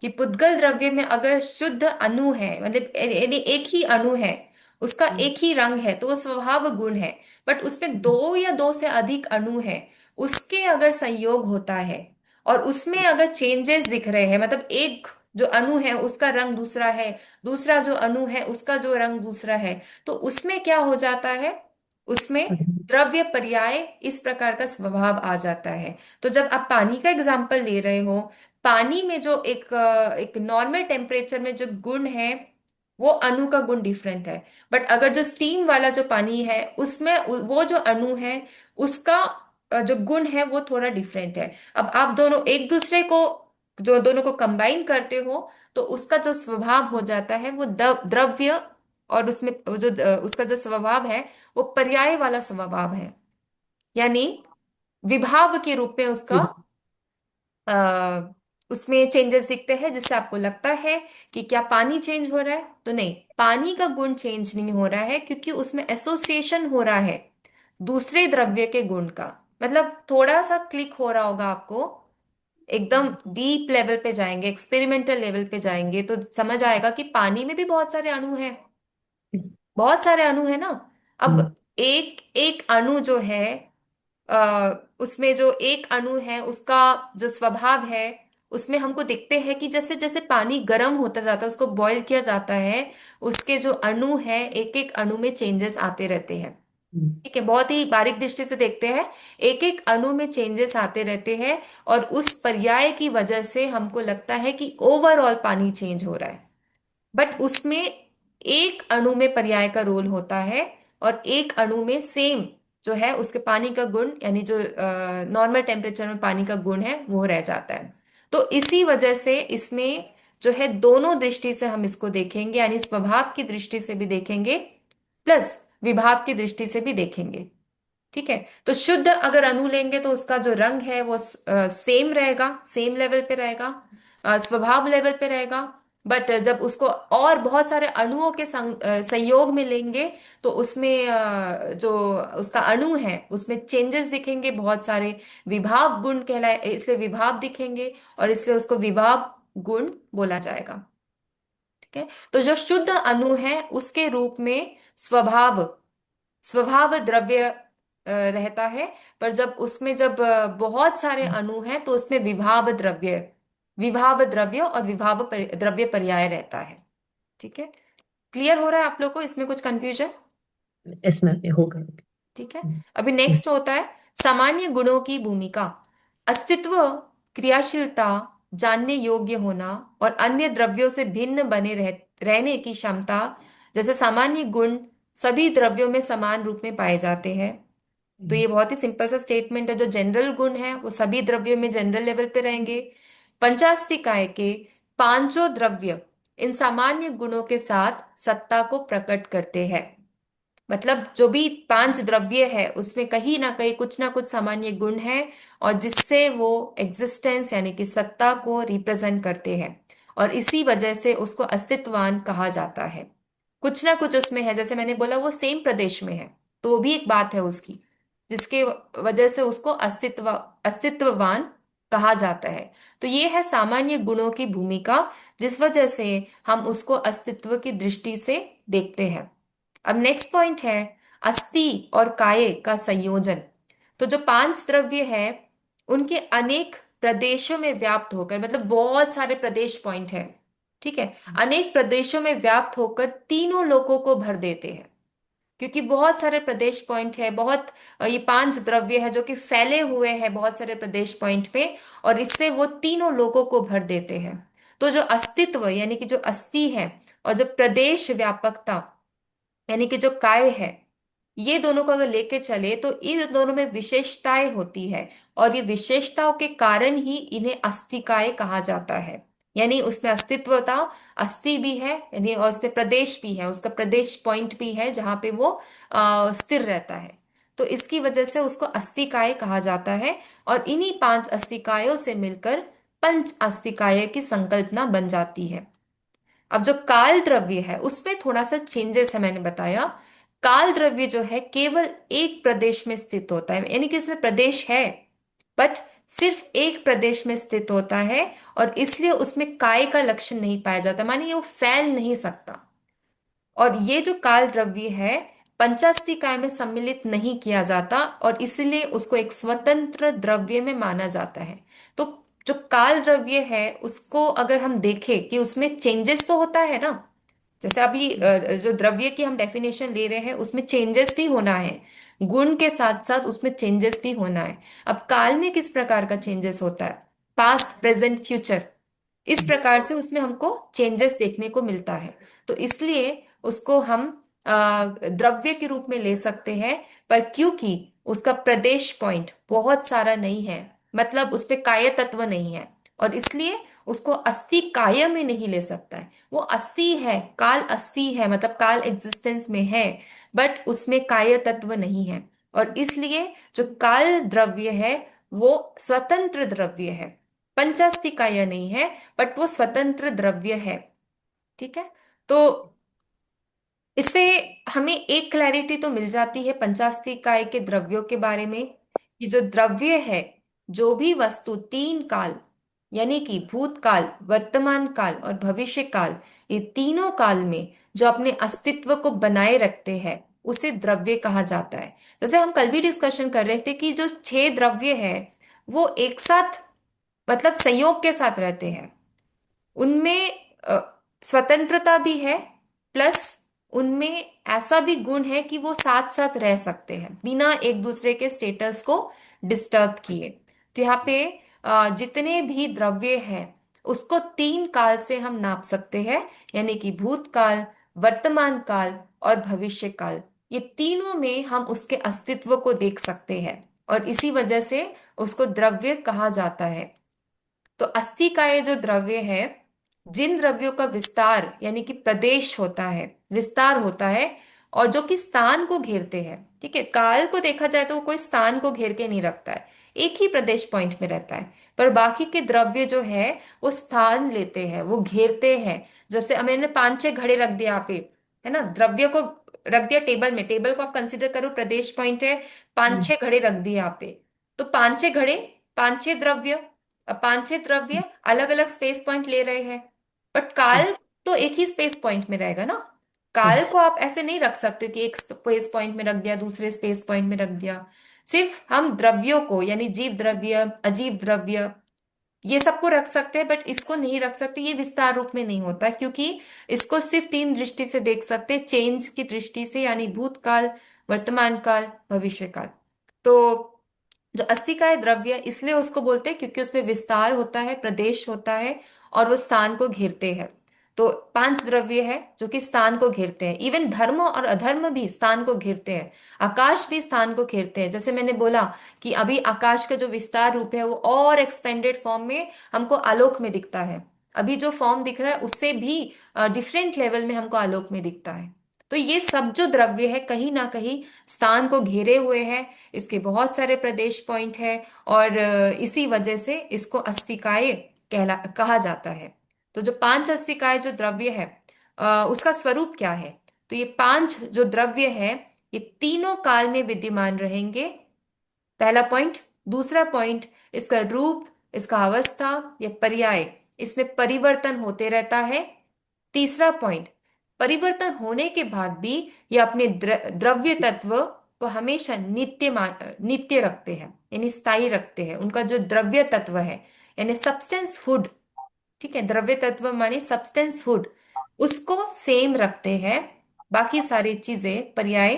कि पुद्गल द्रव्य में अगर शुद्ध अणु है, मतलब यानी एक ही अणु है, उसका एक ही रंग है, तो वो स्वभाव गुण है। बट उसमें दो या दो से अधिक अणु है, उसके अगर संयोग होता है और उसमें अगर चेंजेस दिख रहे हैं, मतलब एक जो अणु है उसका रंग दूसरा है, दूसरा जो अणु है उसका जो रंग दूसरा है, तो उसमें क्या हो जाता है, उसमें द्रव्य पर्याय इस प्रकार का स्वभाव आ जाता है। तो जब आप पानी का एग्जाम्पल ले रहे हो, पानी में जो एक नॉर्मल टेम्परेचर में जो गुण है वो अणु का गुण डिफरेंट है। बट अगर जो स्टीम वाला जो पानी है उसमें वो जो अणु है उसका जो गुण है वो थोड़ा डिफरेंट है। अब आप दोनों एक दूसरे को जो दोनों को कंबाइन करते हो तो उसका जो स्वभाव हो जाता है वो द्रव्य, और उसमें जो उसका जो स्वभाव है वो पर्याय वाला स्वभाव है। यानी विभाव के रूप में उसका उसमें चेंजेस दिखते हैं, जिससे आपको लगता है कि क्या पानी चेंज हो रहा है, तो नहीं, पानी का गुण चेंज नहीं हो रहा है क्योंकि उसमें एसोसिएशन हो रहा है दूसरे द्रव्य के गुण का। मतलब थोड़ा सा क्लिक हो रहा होगा आपको, एकदम डीप लेवल पे जाएंगे, एक्सपेरिमेंटल लेवल पे जाएंगे तो समझ आएगा कि पानी में भी बहुत सारे अणु हैं, बहुत सारे अणु है ना। अब एक एक अणु जो है उसमें जो एक अणु है उसका जो स्वभाव है उसमें हमको दिखते हैं कि जैसे जैसे पानी गर्म होता जाता है, उसको बॉईल किया जाता है, उसके जो अणु है एक एक अणु में चेंजेस आते रहते हैं। ठीक है, बहुत ही बारीक दृष्टि से देखते हैं, एक एक अणु में चेंजेस आते रहते हैं, और उस पर्याय की वजह से हमको लगता है कि ओवरऑल पानी चेंज हो रहा है। बट उसमें एक अणु में पर्याय का रोल होता है और एक अणु में सेम जो है उसके पानी का गुण, यानी जो नॉर्मल टेम्परेचर में पानी का गुण है वो रह जाता है। तो इसी वजह से इसमें जो है दोनों दृष्टि से हम इसको देखेंगे, यानी स्वभाव की दृष्टि से भी देखेंगे प्लस विभाव की दृष्टि से भी देखेंगे। ठीक है, तो शुद्ध अगर अणु लेंगे तो उसका जो रंग है वो सेम रहेगा, सेम लेवल पे रहेगा, स्वभाव लेवल पे रहेगा। बट जब उसको और बहुत सारे अणुओं के संयोग में लेंगे तो उसमें जो उसका अणु है उसमें चेंजेस दिखेंगे बहुत सारे, विभाव गुण कहलाए, इसलिए विभाव दिखेंगे और इसलिए उसको विभाव गुण बोला जाएगा। ठीक है, तो जो शुद्ध अणु है उसके रूप में स्वभाव स्वभाव द्रव्य रहता है। पर जब उसमें जब बहुत सारे अणु हैं तो उसमें विभाव द्रव्य और द्रव्य पर्याय रहता है। ठीक है, क्लियर हो रहा है आप लोग को, इसमें कुछ कंफ्यूजन? इसमें होगा। ठीक है, अभी नेक्स्ट होता है सामान्य गुणों की भूमिका। अस्तित्व, क्रियाशीलता, जानने योग्य होना और अन्य द्रव्यों से भिन्न बने रहने की क्षमता जैसे सामान्य गुण सभी द्रव्यों में समान रूप में पाए जाते हैं। तो ये बहुत ही सिंपल सा स्टेटमेंट है, जो जनरल गुण है वो सभी द्रव्यों में जनरल लेवल पे रहेंगे। पंचास्तिकाय के पांचों द्रव्य इन सामान्य गुणों के साथ सत्ता को प्रकट करते हैं। मतलब जो भी पांच द्रव्य है उसमें कहीं ना कुछ सामान्य गुण है, और जिससे वो एग्जिस्टेंस यानी कि सत्ता को रिप्रेजेंट करते हैं, और इसी वजह से उसको अस्तित्वान कहा जाता है। कुछ ना कुछ उसमें है, जैसे मैंने बोला वो सेम प्रदेश में है तो भी एक बात है उसकी, जिसके वजह से उसको अस्तित्ववान कहा जाता है। तो ये है सामान्य गुणों की भूमिका, जिस वजह से हम उसको अस्तित्व की दृष्टि से देखते हैं। अब नेक्स्ट पॉइंट है अस्थि और काय का संयोजन। तो जो पांच द्रव्य है उनके अनेक प्रदेशों में व्याप्त होकर, मतलब बहुत सारे प्रदेश पॉइंट है, ठीक है, अनेक प्रदेशों में व्याप्त होकर तीनों लोकों को भर देते हैं। क्योंकि बहुत सारे प्रदेश पॉइंट है, बहुत ये पांच द्रव्य है जो कि फैले हुए हैं बहुत सारे प्रदेश पॉइंट पे, और इससे वो तीनों लोगों को भर देते हैं। तो जो अस्तित्व यानी कि जो अस्थि है, और जो प्रदेश व्यापकता यानी कि जो काय है, ये दोनों को अगर लेके चले तो इन दोनों में विशेषताएं होती है, और ये विशेषताओं के कारण ही इन्हें अस्थिकाय कहा जाता है। यानी उसमें अस्तित्वता, अस्थि भी है, यानी और उसमें प्रदेश भी है, उसका प्रदेश पॉइंट भी है जहां पे वो स्थिर रहता है। तो इसकी वजह से उसको अस्थिकाय कहा जाता है, और इन्हीं पांच अस्थिकायों से मिलकर पंच अस्थिकाय की संकल्पना बन जाती है। अब जो काल द्रव्य है उसमें थोड़ा सा चेंजेस है, मैंने बताया। काल द्रव्य जो है केवल एक प्रदेश में स्थित होता है, यानी कि उसमें प्रदेश है बट सिर्फ एक प्रदेश में स्थित होता है, और इसलिए उसमें काय का लक्षण नहीं पाया जाता, मानिए वो फैल नहीं सकता। और ये जो काल द्रव्य है पंचास्थि काय में सम्मिलित नहीं किया जाता, और इसलिए उसको एक स्वतंत्र द्रव्य में माना जाता है। तो जो काल द्रव्य है उसको अगर हम देखें कि उसमें चेंजेस तो होता है ना, जैसे अभी जो द्रव्य की हम डेफिनेशन ले रहे हैं उसमें चेंजेस भी होना है, गुण के साथ साथ उसमें चेंजेस भी होना है। अब काल में किस प्रकार का चेंजेस होता है, पास्ट प्रेजेंट फ्यूचर, इस प्रकार से उसमें हमको चेंजेस देखने को मिलता है। तो इसलिए उसको हम द्रव्य के रूप में ले सकते हैं, पर क्योंकि उसका प्रदेश पॉइंट बहुत सारा नहीं है, मतलब उस पे काय तत्व नहीं है, और इसलिए उसको अस्थि काय में नहीं ले सकता है। वो अस्थि है, काल अस्थि है, मतलब काल एग्जिस्टेंस में है, बट उसमें काय तत्व नहीं है, और इसलिए जो काल द्रव्य है वो स्वतंत्र द्रव्य है, पंचास्थि काय नहीं है, बट वो स्वतंत्र द्रव्य है। ठीक है, तो इससे हमें एक क्लैरिटी तो मिल जाती है पंचास्थि काय के द्रव्यों के बारे में, कि जो द्रव्य है, जो भी वस्तु तीन काल यानी कि भूतकाल, वर्तमान काल और भविष्य काल, ये तीनों काल में जो अपने अस्तित्व को बनाए रखते हैं उसे द्रव्य कहा जाता है। जैसे हम कल भी डिस्कशन कर रहे थे कि जो छह द्रव्य है वो एक साथ, मतलब संयोग के साथ रहते हैं, उनमें अ, स्वतंत्रता भी है, प्लस उनमें ऐसा भी गुण है कि वो साथ साथ रह सकते हैं बिना एक दूसरे के स्टेटस को डिस्टर्ब किए। तो यहाँ पे जितने भी द्रव्य हैं उसको तीन काल से हम नाप सकते हैं, यानी कि भूतकाल, वर्तमान काल और भविष्य काल, ये तीनों में हम उसके अस्तित्व को देख सकते हैं, और इसी वजह से उसको द्रव्य कहा जाता है। तो अस्थि का ये जो द्रव्य है, जिन द्रव्यों का विस्तार यानी कि प्रदेश होता है, विस्तार होता है, और जो कि स्थान को घेरते हैं, ठीक है, काल को देखा जाए तो वो कोई स्थान को घेर के नहीं रखता है, एक ही प्रदेश पॉइंट में रहता है, पर बाकी के द्रव्य जो है वो स्थान लेते हैं, वो घेरते हैं। जब से मैंने पांच छह घड़े रख दिया यहाँ पे, है ना, द्रव्य को रख दिया टेबल में, टेबल को आप कंसिडर करो प्रदेश पॉइंट है, पांच छह घड़े रख दिए यहाँ पे, तो पांच छह घड़े, पांच छह द्रव्य, अब पांच छह द्रव्य अलग अलग स्पेस पॉइंट ले रहे हैं, बट काल तो एक ही स्पेस पॉइंट में रहेगा ना। काल को आप ऐसे नहीं रख सकते कि एक स्पेस पॉइंट में रख दिया, दूसरे स्पेस पॉइंट में रख दिया। सिर्फ हम द्रव्यों को यानी जीव द्रव्य, अजीव द्रव्य, ये सबको रख सकते हैं, बट इसको नहीं रख सकते, ये विस्तार रूप में नहीं होता क्योंकि इसको सिर्फ तीन दृष्टि से देख सकते, चेंज की दृष्टि से, यानी भूतकाल, वर्तमान काल, भविष्य काल। तो जो अस्थिकाय द्रव्य इसलिए उसको बोलते हैं क्योंकि उसमें विस्तार होता है, प्रदेश होता है, और वो स्थान को घेरते हैं। तो पांच द्रव्य है जो कि स्थान को घेरते हैं, इवन धर्म और अधर्म भी स्थान को घेरते हैं, आकाश भी स्थान को घेरते हैं। जैसे मैंने बोला कि अभी आकाश का जो विस्तार रूप है वो और एक्सपेंडेड फॉर्म में हमको आलोक में दिखता है, अभी जो फॉर्म दिख रहा है उससे भी डिफरेंट लेवल में हमको आलोक में दिखता है। तो ये सब जो द्रव्य है कहीं ना कहीं स्थान को घेरे हुए हैं, इसके बहुत सारे प्रदेश पॉइंट है, और इसी वजह से इसको अस्थिकाय कहा जाता है। तो जो पांच अस्थिकाय जो द्रव्य है उसका स्वरूप क्या है, तो ये पांच जो द्रव्य है ये तीनों काल में विद्यमान रहेंगे, पहला पॉइंट। दूसरा पॉइंट, इसका रूप, इसका अवस्था या पर्याय, इसमें परिवर्तन होते रहता है। तीसरा पॉइंट, परिवर्तन होने के बाद भी ये अपने द्रव्य तत्व को हमेशा नित्य रखते हैं, यानी स्थायी रखते हैं। उनका जो द्रव्य तत्व है, यानी सब्सटेंस हुड, ठीक है, द्रव्य तत्व माने सब्सटेंस हुड, उसको सेम रखते हैं। बाकी सारी चीजें पर्याय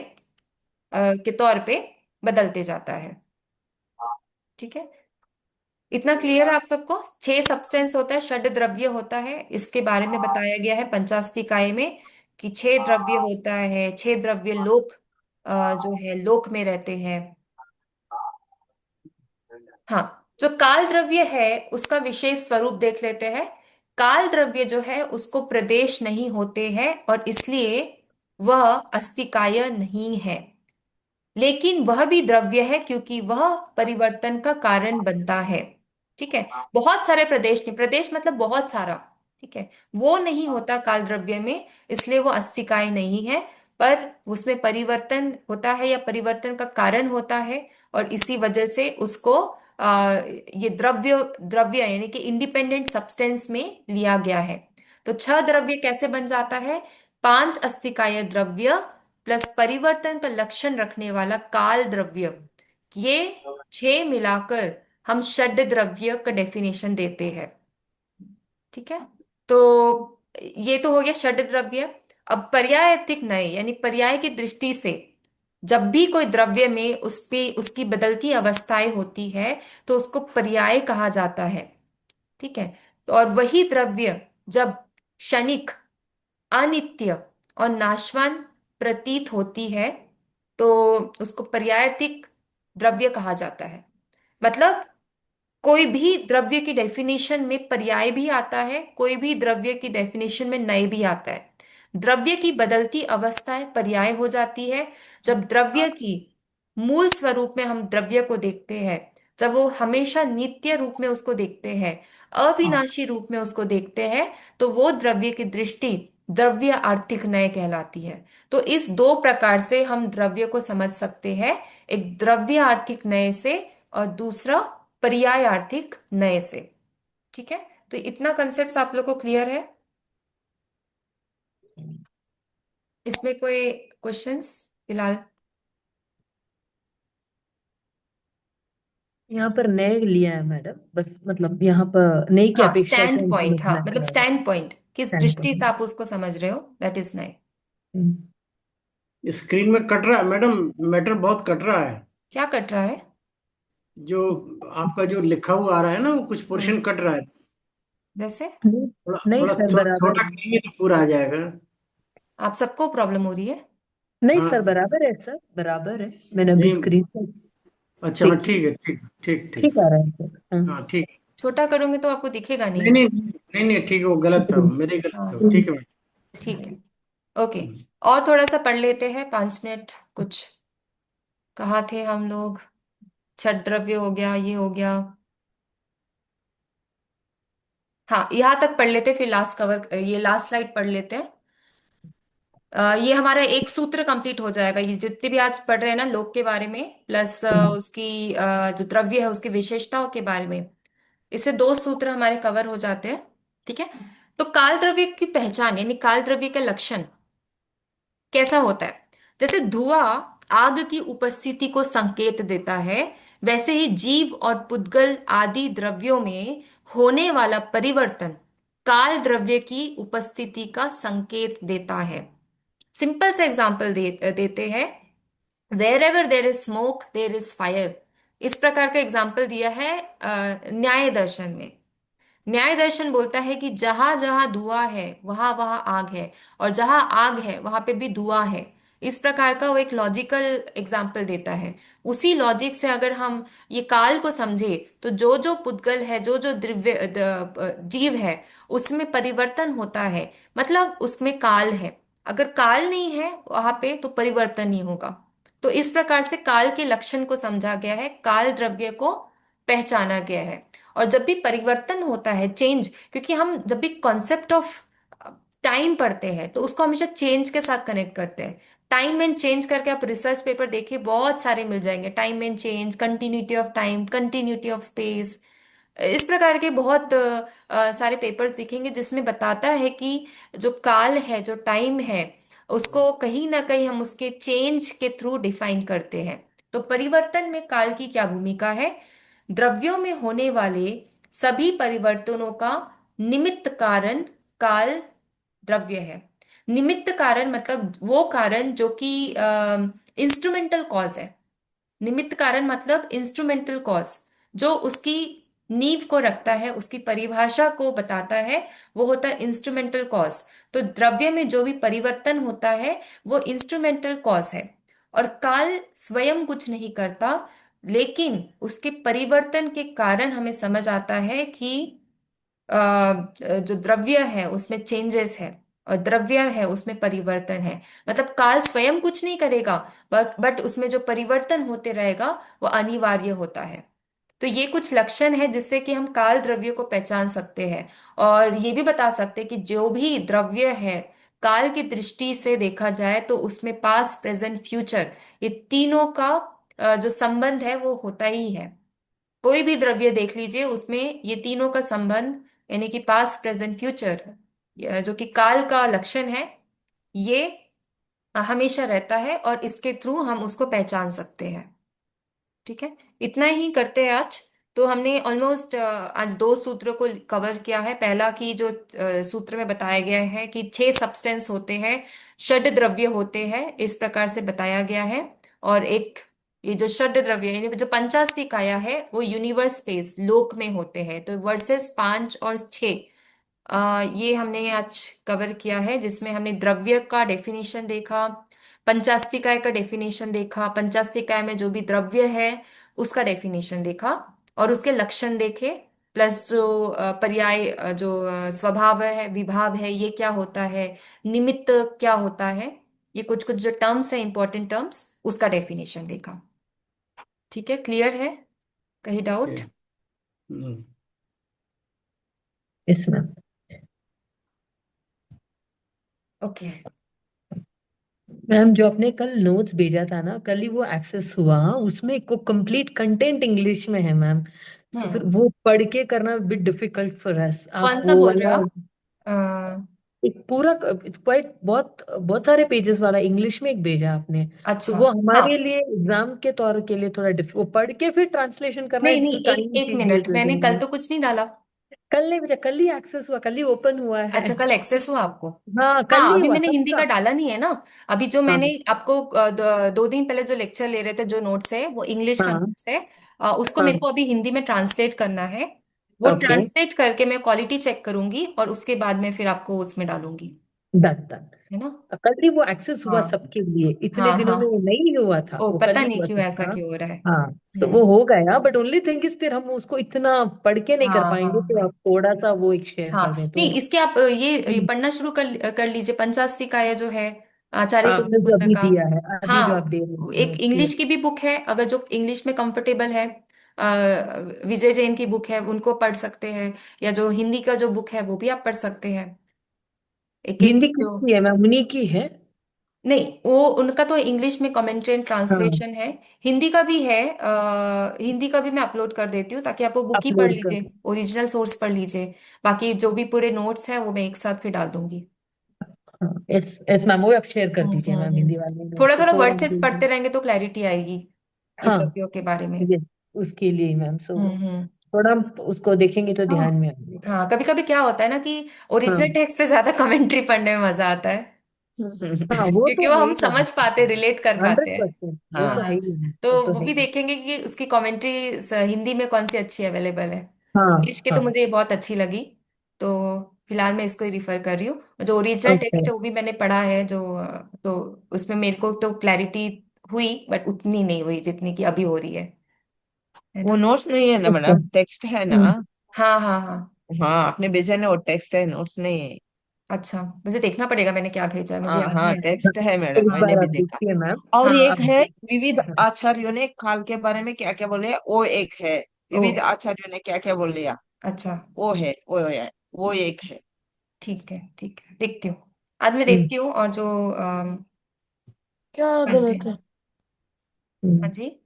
के तौर पे बदलते जाता है। ठीक है, इतना क्लियर है आप सबको? 6 सब्सटेंस होता है, षड द्रव्य होता है, इसके बारे में बताया गया है पंचास्तिकाय में कि 6 द्रव्य होता है। 6 द्रव्य लोक जो है लोक में रहते हैं। हाँ, जो काल द्रव्य है उसका विशेष स्वरूप देख लेते हैं। काल द्रव्य जो है उसको प्रदेश नहीं होते हैं और इसलिए वह अस्तिकाय नहीं है, लेकिन वह भी द्रव्य है क्योंकि वह परिवर्तन का कारण बनता है। ठीक है, बहुत सारे प्रदेश नहीं, प्रदेश मतलब बहुत सारा, ठीक है, वो नहीं होता काल द्रव्य में, इसलिए वो अस्तिकाय नहीं है। पर उसमें परिवर्तन होता है या परिवर्तन का कारण होता है, और इसी वजह से उसको ये द्रव्य द्रव्य यानी कि इंडिपेंडेंट सब्सटेंस में लिया गया है। तो 6 द्रव्य कैसे बन जाता है? 5 अस्तिकाय द्रव्य प्लस परिवर्तन का लक्षण रखने वाला काल द्रव्य, ये 6 मिलाकर हम षड द्रव्य का डेफिनेशन देते हैं। ठीक है, तो ये तो हो गया षड द्रव्य। अब पर्यायतिक नए यानी पर्याय की दृष्टि से जब भी कोई द्रव्य में उस पे उसकी बदलती अवस्थाएं होती है तो उसको पर्याय कहा जाता है। ठीक है, तो और वही द्रव्य जब क्षणिक, अनित्य और नाशवान प्रतीत होती है तो उसको पर्यायतिक द्रव्य कहा जाता है। मतलब कोई भी द्रव्य की डेफिनेशन में पर्याय भी आता है, कोई भी द्रव्य की डेफिनेशन में नए भी आता है। द्रव्य की बदलती अवस्थाएं पर्याय हो जाती है जब द्रव्य की मूल स्वरूप में हम द्रव्य को देखते हैं, जब वो हमेशा नित्य रूप में उसको देखते हैं, अविनाशी रूप में उसको देखते हैं, तो वो द्रव्य की दृष्टि द्रव्य आर्थिक नय कहलाती है। तो इस 2 प्रकार से हम द्रव्य को समझ सकते हैं, एक द्रव्य आर्थिक नय से और दूसरा पर्याय आर्थिक नए से। ठीक है, तो इतना कंसेप्ट आप लोग को क्लियर है? इसमें कोई क्वेश्चंस फिलहाल? यहाँ पर नए लिया है मैडम, बस मतलब यहाँ पर नई की हाँ, अपेक्षा से स्टैंड हमको पॉइंट, हाँ लिखना मतलब पड़ेगा। स्टैंड पॉइंट किस स्टैंड दृष्टि से पॉइंट। आप उसको समझ रहे हो, दैट इज नए। स्क्रीन में कट रहा है मैडम, मैटर बहुत कट रहा है। क्या कट रहा है? जो आपका जो लिखा हुआ आ रहा है ना, वो कुछ पोर्शन हम्म, कट रहा है। जैसे नहीं, थोड़ा नहीं थोड़ा सर थोड़ा बराबर छोटा है। करेंगे तो पूरा आ जाएगा। आप सबको प्रॉब्लम हो रही है? नहीं सर हाँ, बराबर है, सर बराबर है। मैंने अभी नहीं, स्क्रीन से अच्छा हाँ, देखी। ठीक है, ठीक ठीक ठीक। ठीक आ रहा है सर, हाँ। हाँ ठीक। छोटा करोगे तो आपको दिखेगा नहीं नहीं। नहीं नहीं नहीं, ठीक है, वो गलत था, मेरे ही गलत हाँ था वो, हाँ, ठीक है मैडम। ठीक है, ओके। और थोड़ा सा पढ़ लेते हैं, 5 मिनट कुछ। कहाँ थे हम लोग? छठ द्रव्य हो गया, ये हो गया। हाँ, यहाँ तक पढ़ लेते हैं, फिर लास्ट कवर, ये लास्ट स्लाइड पढ़ लेते हैं। ये हमारा एक सूत्र कंप्लीट हो जाएगा, ये जितने भी आज पढ़ रहे हैं ना लोक के बारे में, प्लस उसकी जो द्रव्य है उसकी विशेषताओं के बारे में, इससे 2 सूत्र हमारे कवर हो जाते हैं। ठीक है, तो काल द्रव्य की पहचान यानी काल द्रव्य का लक्षण कैसा होता है? जैसे धुआं आग की उपस्थिति को संकेत देता है, वैसे ही जीव और पुद्गल आदि द्रव्यों में होने वाला परिवर्तन काल द्रव्य की उपस्थिति का संकेत देता है। सिंपल सा एग्जांपल देते हैं, wherever there is smoke there is fire. इस प्रकार का एग्जांपल दिया है न्याय दर्शन में। न्याय दर्शन बोलता है कि जहां जहां धुआं है वहां वहां आग है, और जहां आग है वहां पे भी धुआं है। इस प्रकार का वो एक लॉजिकल एग्जाम्पल देता है। उसी लॉजिक से अगर हम ये काल को समझे तो जो जो पुद्गल है, जो जो द्रव्य जीव है, उसमें परिवर्तन होता है, मतलब उसमें काल है। अगर काल नहीं है वहां पे तो परिवर्तन नहीं होगा। तो इस प्रकार से काल के लक्षण को समझा गया है, काल द्रव्य को पहचाना गया है। और जब भी परिवर्तन होता है, चेंज, क्योंकि हम जब भी कॉन्सेप्ट ऑफ टाइम पढ़ते हैं तो उसको हमेशा चेंज के साथ कनेक्ट करते हैं। टाइम एंड चेंज करके आप रिसर्च पेपर देखिए, बहुत सारे मिल जाएंगे, time and change, continuity of time, continuity of space, इस प्रकार के बहुत सारे पेपर्स दिखेंगे जिसमें बताता है कि जो काल है, जो टाइम है, उसको कहीं ना कहीं हम उसके चेंज के थ्रू डिफाइन करते हैं। तो परिवर्तन में काल की क्या भूमिका है? द्रव्यों में होने वाले सभी परिवर्तनों का निमित्त कारण काल द्रव्य है। निमित्त कारण मतलब वो कारण जो कि इंस्ट्रूमेंटल कॉज है। निमित्त कारण मतलब इंस्ट्रूमेंटल कॉज, जो उसकी नींव को रखता है, उसकी परिभाषा को बताता है, वो होता है इंस्ट्रूमेंटल कॉज। तो द्रव्य में जो भी परिवर्तन होता है वो इंस्ट्रूमेंटल कॉज है। और काल स्वयं कुछ नहीं करता, लेकिन उसके परिवर्तन के कारण हमें समझ आता है कि जो द्रव्य है उसमें चेंजेस है और द्रव्य है उसमें परिवर्तन है। मतलब काल स्वयं कुछ नहीं करेगा, बट उसमें जो परिवर्तन होते रहेगा वो अनिवार्य होता है। तो ये कुछ लक्षण है जिससे कि हम काल द्रव्य को पहचान सकते हैं। और ये भी बता सकते हैं कि जो भी द्रव्य है काल की दृष्टि से देखा जाए तो उसमें पास्ट प्रेजेंट फ्यूचर, ये तीनों का जो संबंध है वो होता ही है। कोई भी द्रव्य देख लीजिए, उसमें ये तीनों का संबंध, यानी कि पास्ट प्रेजेंट फ्यूचर, जो कि काल का लक्षण है, ये हमेशा रहता है और इसके थ्रू हम उसको पहचान सकते हैं। ठीक है, इतना ही करते हैं आज। तो हमने ऑलमोस्ट आज दो सूत्रों को कवर किया है। पहला कि जो सूत्र में बताया गया है कि 6 सब्सटेंस होते हैं, षड द्रव्य होते हैं, इस प्रकार से बताया गया है। और एक ये जो षड द्रव्य यानी जो पंचाशी काया है वो यूनिवर्स स्पेस लोक में होते हैं। तो वर्सेस 5 और 6, ये हमने आज कवर किया है, जिसमें हमने द्रव्य का डेफिनेशन देखा, पंचास्तिकाय का डेफिनेशन देखा, पंचास्तिकाय में जो भी द्रव्य है उसका डेफिनेशन देखा और उसके लक्षण देखे, प्लस जो पर्याय जो स्वभाव है, विभाव है, ये क्या होता है, निमित्त क्या होता है, ये कुछ कुछ जो टर्म्स है, इंपॉर्टेंट टर्म्स, उसका डेफिनेशन देखा। ठीक है, क्लियर है? कहीं डाउट? ओके। हम्म। इसमें ओके। मैम जो आपने कल नोट्स भेजा था ना, कल ही वो एक्सेस हुआ। हाँ, उसमें को कंप्लीट कंटेंट इंग्लिश में है मैम। सो फिर हम्म। वो पढ़ के करना बिट डिफिकल्ट फॉर अस। आप कौन सा वो बोल रहे हो वाला आप? अ, एक पूरा, इट्स क्वाइट बहुत बहुत सारे पेजेस वाला इंग्लिश में एक भेजा आपने। तो अच्छा। वो हाँ। हमारे लिए एग्जाम के तौर के लिए थोड़ा वो पढ़ के फिर ट्रांसलेशन करना, नहीं इट्स नहीं, एक टाइम एक सीरियस मिनट, मैंने कल है। तो कुछ नहीं डाला। कल नहीं भेजा, कल ही एक्सेस हुआ, कल ही ओपन हुआ है। अच्छा, कल एक्सेस हुआ आपको? हाँ कल हाँ, ही अभी हुआ मैंने हिंदी सबका। का डाला नहीं है ना। अभी जो मैंने हाँ आपको 2 दिन पहले जो लेक्चर ले रहे थे, जो नोट्स है वो इंग्लिश का हाँ नोट्स है। उसको मेरे हाँ। को अभी हिंदी में ट्रांसलेट करना है। वो ओके, ट्रांसलेट करके मैं क्वालिटी चेक करूंगी और उसके बाद में फिर आपको उसमें डालूंगी। Done done. है ना? कल ही वो एक्सेस हुआ हाँ सबके लिए, इतने हाँ दिनों हाँ। में वो नहीं हुआ था, ओ, वो कल पता ही नहीं हुआ क्यों ऐसा सबका। क्यों हो रहा है। हाँ so वो हो गया, बट ओनली थिंग इज फिर हम उसको इतना पढ़ के नहीं कर हाँ हाँ पाएंगे, तो हाँ। आप थोड़ा सा वो एक शेयर हाँ, कर दें तो। नहीं, इसके आप ये हम्म, पढ़ना शुरू कर लीजिए, पंचाशी का ये जो है, आचार्य आपने कुंद जो अभी का। दिया है, अभी जो आप हाँ, दे रहे हैं एक उसके। इंग्लिश की भी बुक है, अगर जो इंग्लिश में कंफर्टेबल है, विजय जैन की बुक है, उनको पढ़ सकते हैं। या जो हिंदी का जो बुक है वो भी आप पढ़ सकते हैं। एक एक हिंदी जो, किसकी है मैम, उन्हीं की है? नहीं, वो उनका तो इंग्लिश में कमेंट्री एंड हाँ, ट्रांसलेशन है। हिंदी का भी है, हिंदी का भी मैं अपलोड कर देती हूँ ताकि आप वो बुक ही पढ़ अपलोड कर। लीजिए, ओरिजिनल सोर्स पढ़ लीजिए। बाकी जो भी पूरे नोट्स हैं वो मैं एक साथ फिर डाल दूंगी। हाँ यस यस मैम, वो आप शेयर कर दीजिए मैम, हम्म। हिंदी वाले थोड़ा नोट्स थोड़ा थोड़ा वर्सेस मुझे। पढ़ते रहेंगे तो क्लैरिटी आएगी ये हाँ द्रव्यों के बारे में। यस, उसके लिए मैम। सो हम्म। थोड़ा हम उसको देखेंगे तो हाँ ध्यान में आएगा। हाँ, कभी कभी क्या होता है ना कि ओरिजिनल हाँ टेक्स्ट से ज्यादा कमेंट्री पढ़ने में मजा आता है। हाँ, वो क्योंकि तो वो है हम ही समझ पाते, रिलेट कर पाते हैं। 100%, वो तो है हाँ, ही है, तो वो तो वो है भी ही। देखेंगे कि उसकी कमेंट्री हिंदी में कौन सी अच्छी अवेलेबल है। हाँ इंग्लिश के तो हाँ। मुझे ये बहुत अच्छी लगी, तो फिलहाल मैं इसको ही रिफर कर रही हूँ। जो ओरिजिनल ओके। टेक्स्ट है वो भी मैंने पढ़ा है, जो तो उसमें मेरे को तो क्लैरिटी हुई, बट उतनी नहीं हुई जितनी कि अभी हो रही है वो ना? नोट्स नहीं है ना ओके। मैडम, टेक्स्ट है ना। हाँ हाँ हाँ। हाँ, आपने भेजा ना वो टेक्स्ट है, नोट्स नहीं है। अच्छा, मुझे देखना पड़ेगा मैंने क्या भेजा है, मुझे हाँ याद हाँ, नहीं आ रहा। टेक्स्ट है मैडम, एक मैंने बार भी आप देखा। देखिए मैम। और हाँ एक आप है, विविध देखिए। आचार्यों ने काल के बारे में क्या क्या बोले, वो एक है। ओ, विविध आचार्यों ने क्या क्या बोल लिया, अच्छा, वो एक है। ठीक है ठीक है, देखती हूँ। आज मैं हम्म, देखती हूँ, और जो क्या गलत है? कंटेंट्स। हाँ हम्म, जी।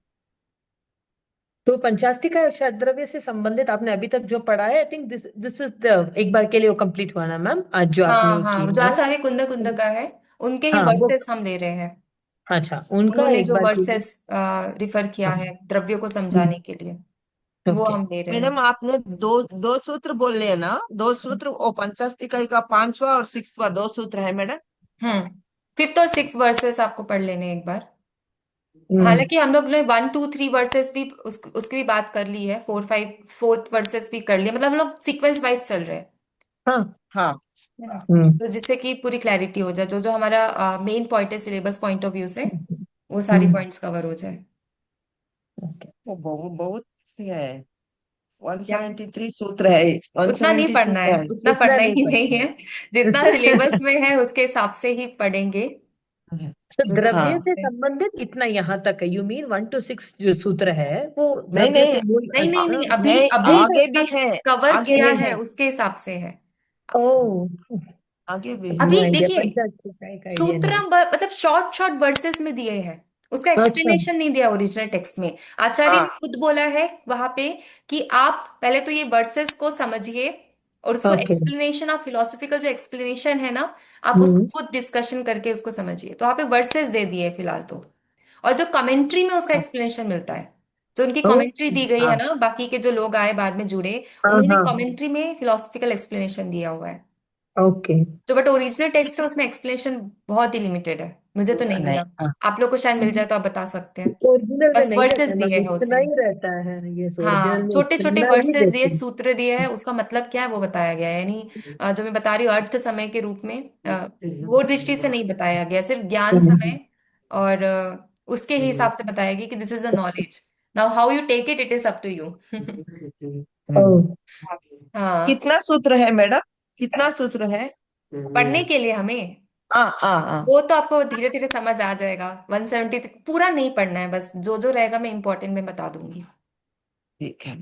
तो पंचास्ति का षड्द्रव्य से संबंधित आपने अभी तक जो पढ़ा है, I think this this is the, एक बार के लिए वो कंप्लीट हुआ ना मैम, आज जो हाँ आपने हाँ, जो किया है। आचार्य कुंद कुंद का है, उनके ही हाँ वो, वर्सेस हम ले रहे हैं। अच्छा उनका उन्होंने एक जो बार के लिए। वर्सेस रिफर किया है द्रव्य को समझाने के लिए, वो ओके। हम ले रहे हैं। मैडम आपने दो दो सूत्र बोले हैं ना, दो सूत्र, वो पंचास्तिका का पांचवा और सिक्सवा दो सूत्र है मैडम। हम्म। फिफ्थ और सिक्स वर्सेस आपको पढ़ लेने हैं एक बार। हम्म। हालांकि हम लोग ने 1 2 3 वर्सेस भी उसकी भी बात कर ली है, 4 5 फोर्थ वर्सेस भी कर लिया, मतलब हम लोग सीक्वेंस वाइज चल रहे हैं, हाँ। हाँ। है ना। हम्म। तो जिससे कि पूरी क्लैरिटी हो जाए, जो जो हमारा मेन पॉइंट है सिलेबस पॉइंट ऑफ व्यू से, वो सारी हम्म। पॉइंट्स कवर हो जाए। ओके। वो बहुत बहुत है। क्या? 173 सूत्र है, उतना नहीं 170 पढ़ना सूत्र है, है। उतना इतना पढ़ना नहीं ही नहीं पढ़ना है। है। जितना सिलेबस में है उसके हिसाब से ही पढ़ेंगे। तो जो जो द्रव्य हाँ। से से संबंधित इतना यहाँ तक है, यू मीन 1 to 6 जो सूत्र है वो नहीं द्रव्य नहीं, से मूल नहीं नहीं नहीं, अभी नहीं, अभी आगे भी है, कवर आगे किया भी है है, उसके हिसाब से है। ओ, आगे भी है। अभी नो आइडिया, देखिए, पंचायत का आइडिया सूत्र नहीं। मतलब शॉर्ट शॉर्ट वर्सेस में दिए हैं, उसका अच्छा। एक्सप्लेनेशन नहीं दिया ओरिजिनल टेक्स्ट में। आचार्य ने हाँ खुद बोला है वहां पे कि आप पहले तो ये वर्सेस को समझिए, और उसको ओके। एक्सप्लेनेशन ऑफ फिलोसफिकल जो एक्सप्लेनेशन है ना, आप उसको हम्म। खुद डिस्कशन करके उसको समझिए। तो वहां पे वर्सेस दे दिए फिलहाल तो, और जो कमेंट्री में उसका एक्सप्लेनेशन मिलता है, जो उनकी ओ, कमेंट्री दी गई है हाँ ना, बाकी के जो लोग आए बाद में जुड़े, हाँ उन्होंने हाँ। कमेंट्री में फिलोसफिकल एक्सप्लेनेशन दिया हुआ है। ओके। जो बट ओरिजिनल टेक्स्ट है उसमें एक्सप्लेनेशन बहुत ही लिमिटेड है, मुझे तो नहीं नहीं, मिला। हाँ आप लोग को शायद मिल जाए तो आप बता सकते हैं। ओरिजिनल में बस नहीं रहता वर्सेस है दिए मैम, हैं इतना उसमें। ही रहता है, ये ओरिजिनल हाँ, में छोटे छोटे इतना ही वर्सेस दिए, देते सूत्र दिए है, उसका मतलब क्या है वो बताया गया है। यानी जो मैं बता रही हूँ अर्थ समय के रूप में, वो दृष्टि से नहीं बताया गया, सिर्फ ज्ञान हैं। समय और उसके ही हिसाब से बताया गया कि this is a knowledge. Now how you take it, it is up to you. Hmm. हाँ, कितना सूत्र है मैडम, कितना सूत्र है? पढ़ने के लिए हमें, हाँ हाँ हाँ। वो तो आपको धीरे धीरे समझ आ जाएगा। 170 पूरा नहीं पढ़ना है, बस जो जो रहेगा मैं इंपॉर्टेंट में बता दूंगी। ठीक है।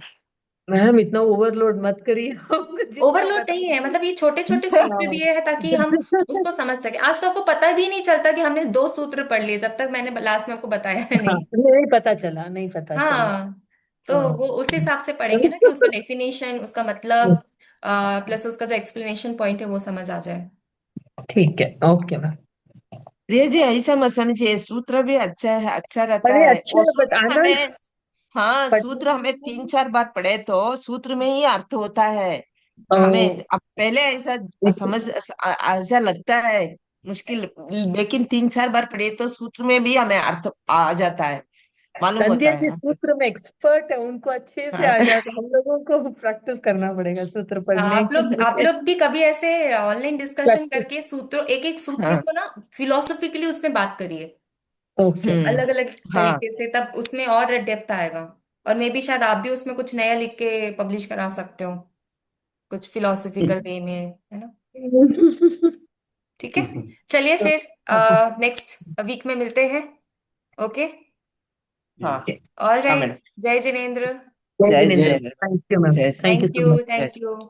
मैम इतना ओवरलोड मत करिए, हमको जितना ओवरलोड नहीं है, बता। मतलब ये छोटे छोटे सूत्र हाँ। दिए हैं ताकि हम उसको समझ सके। आज तो आपको पता भी नहीं चलता कि हमने 2 सूत्र पढ़ लिए, जब तक मैंने लास्ट में आपको बताया हाँ, नहीं। नहीं पता चला, नहीं पता चला। हाँ, तो हाँ। वो उस हिसाब से पढ़ेंगे ना कि उसका डेफिनेशन, उसका मतलब, प्लस उसका जो एक्सप्लेनेशन पॉइंट है वो समझ आ जाए। ठीक है, ओके मैम। प्रिया जी ऐसा मत समझिए, सूत्र भी अच्छा है, अच्छा रहता अरे है अच्छा वो है, सूत्र बताना हमें। हाँ, सूत्र हमें तीन पढ़ना। चार बार पढ़े तो सूत्र में ही अर्थ होता है। ओ, हमें अब पहले ऐसा समझ ऐसा लगता है मुश्किल, लेकिन तीन चार बार पढ़े तो सूत्र में भी हमें अर्थ आ जाता है, मालूम संध्या होता है जी अर्थ। सूत्र में एक्सपर्ट है, उनको अच्छे से आ हाँ जाता है, हम लोगों को प्रैक्टिस करना पड़ेगा सूत्र पढ़ने के आप लिए। लोग भी कभी ऐसे ऑनलाइन डिस्कशन प्रैक्टिस। करके सूत्रों, एक एक सूत्र हाँ। को ना फिलोसफिकली उसमें बात करिए, ओके। अलग अलग हाँ। तरीके से, तब उसमें और डेप्थ आएगा। और मे बी शायद आप भी उसमें कुछ नया लिख के पब्लिश करा सकते हो, कुछ फिलोसफिकल वे में, है ना। ठीक है, चलिए फिर नेक्स्ट वीक में मिलते हैं। ओके, हाँ। ऑल हाँ राइट। मैडम। जय जिनेन्द्र। जय जय Jinendra, Jinendra. Thank you ma'am, जय thank you thank so you, much. जय। Thank you.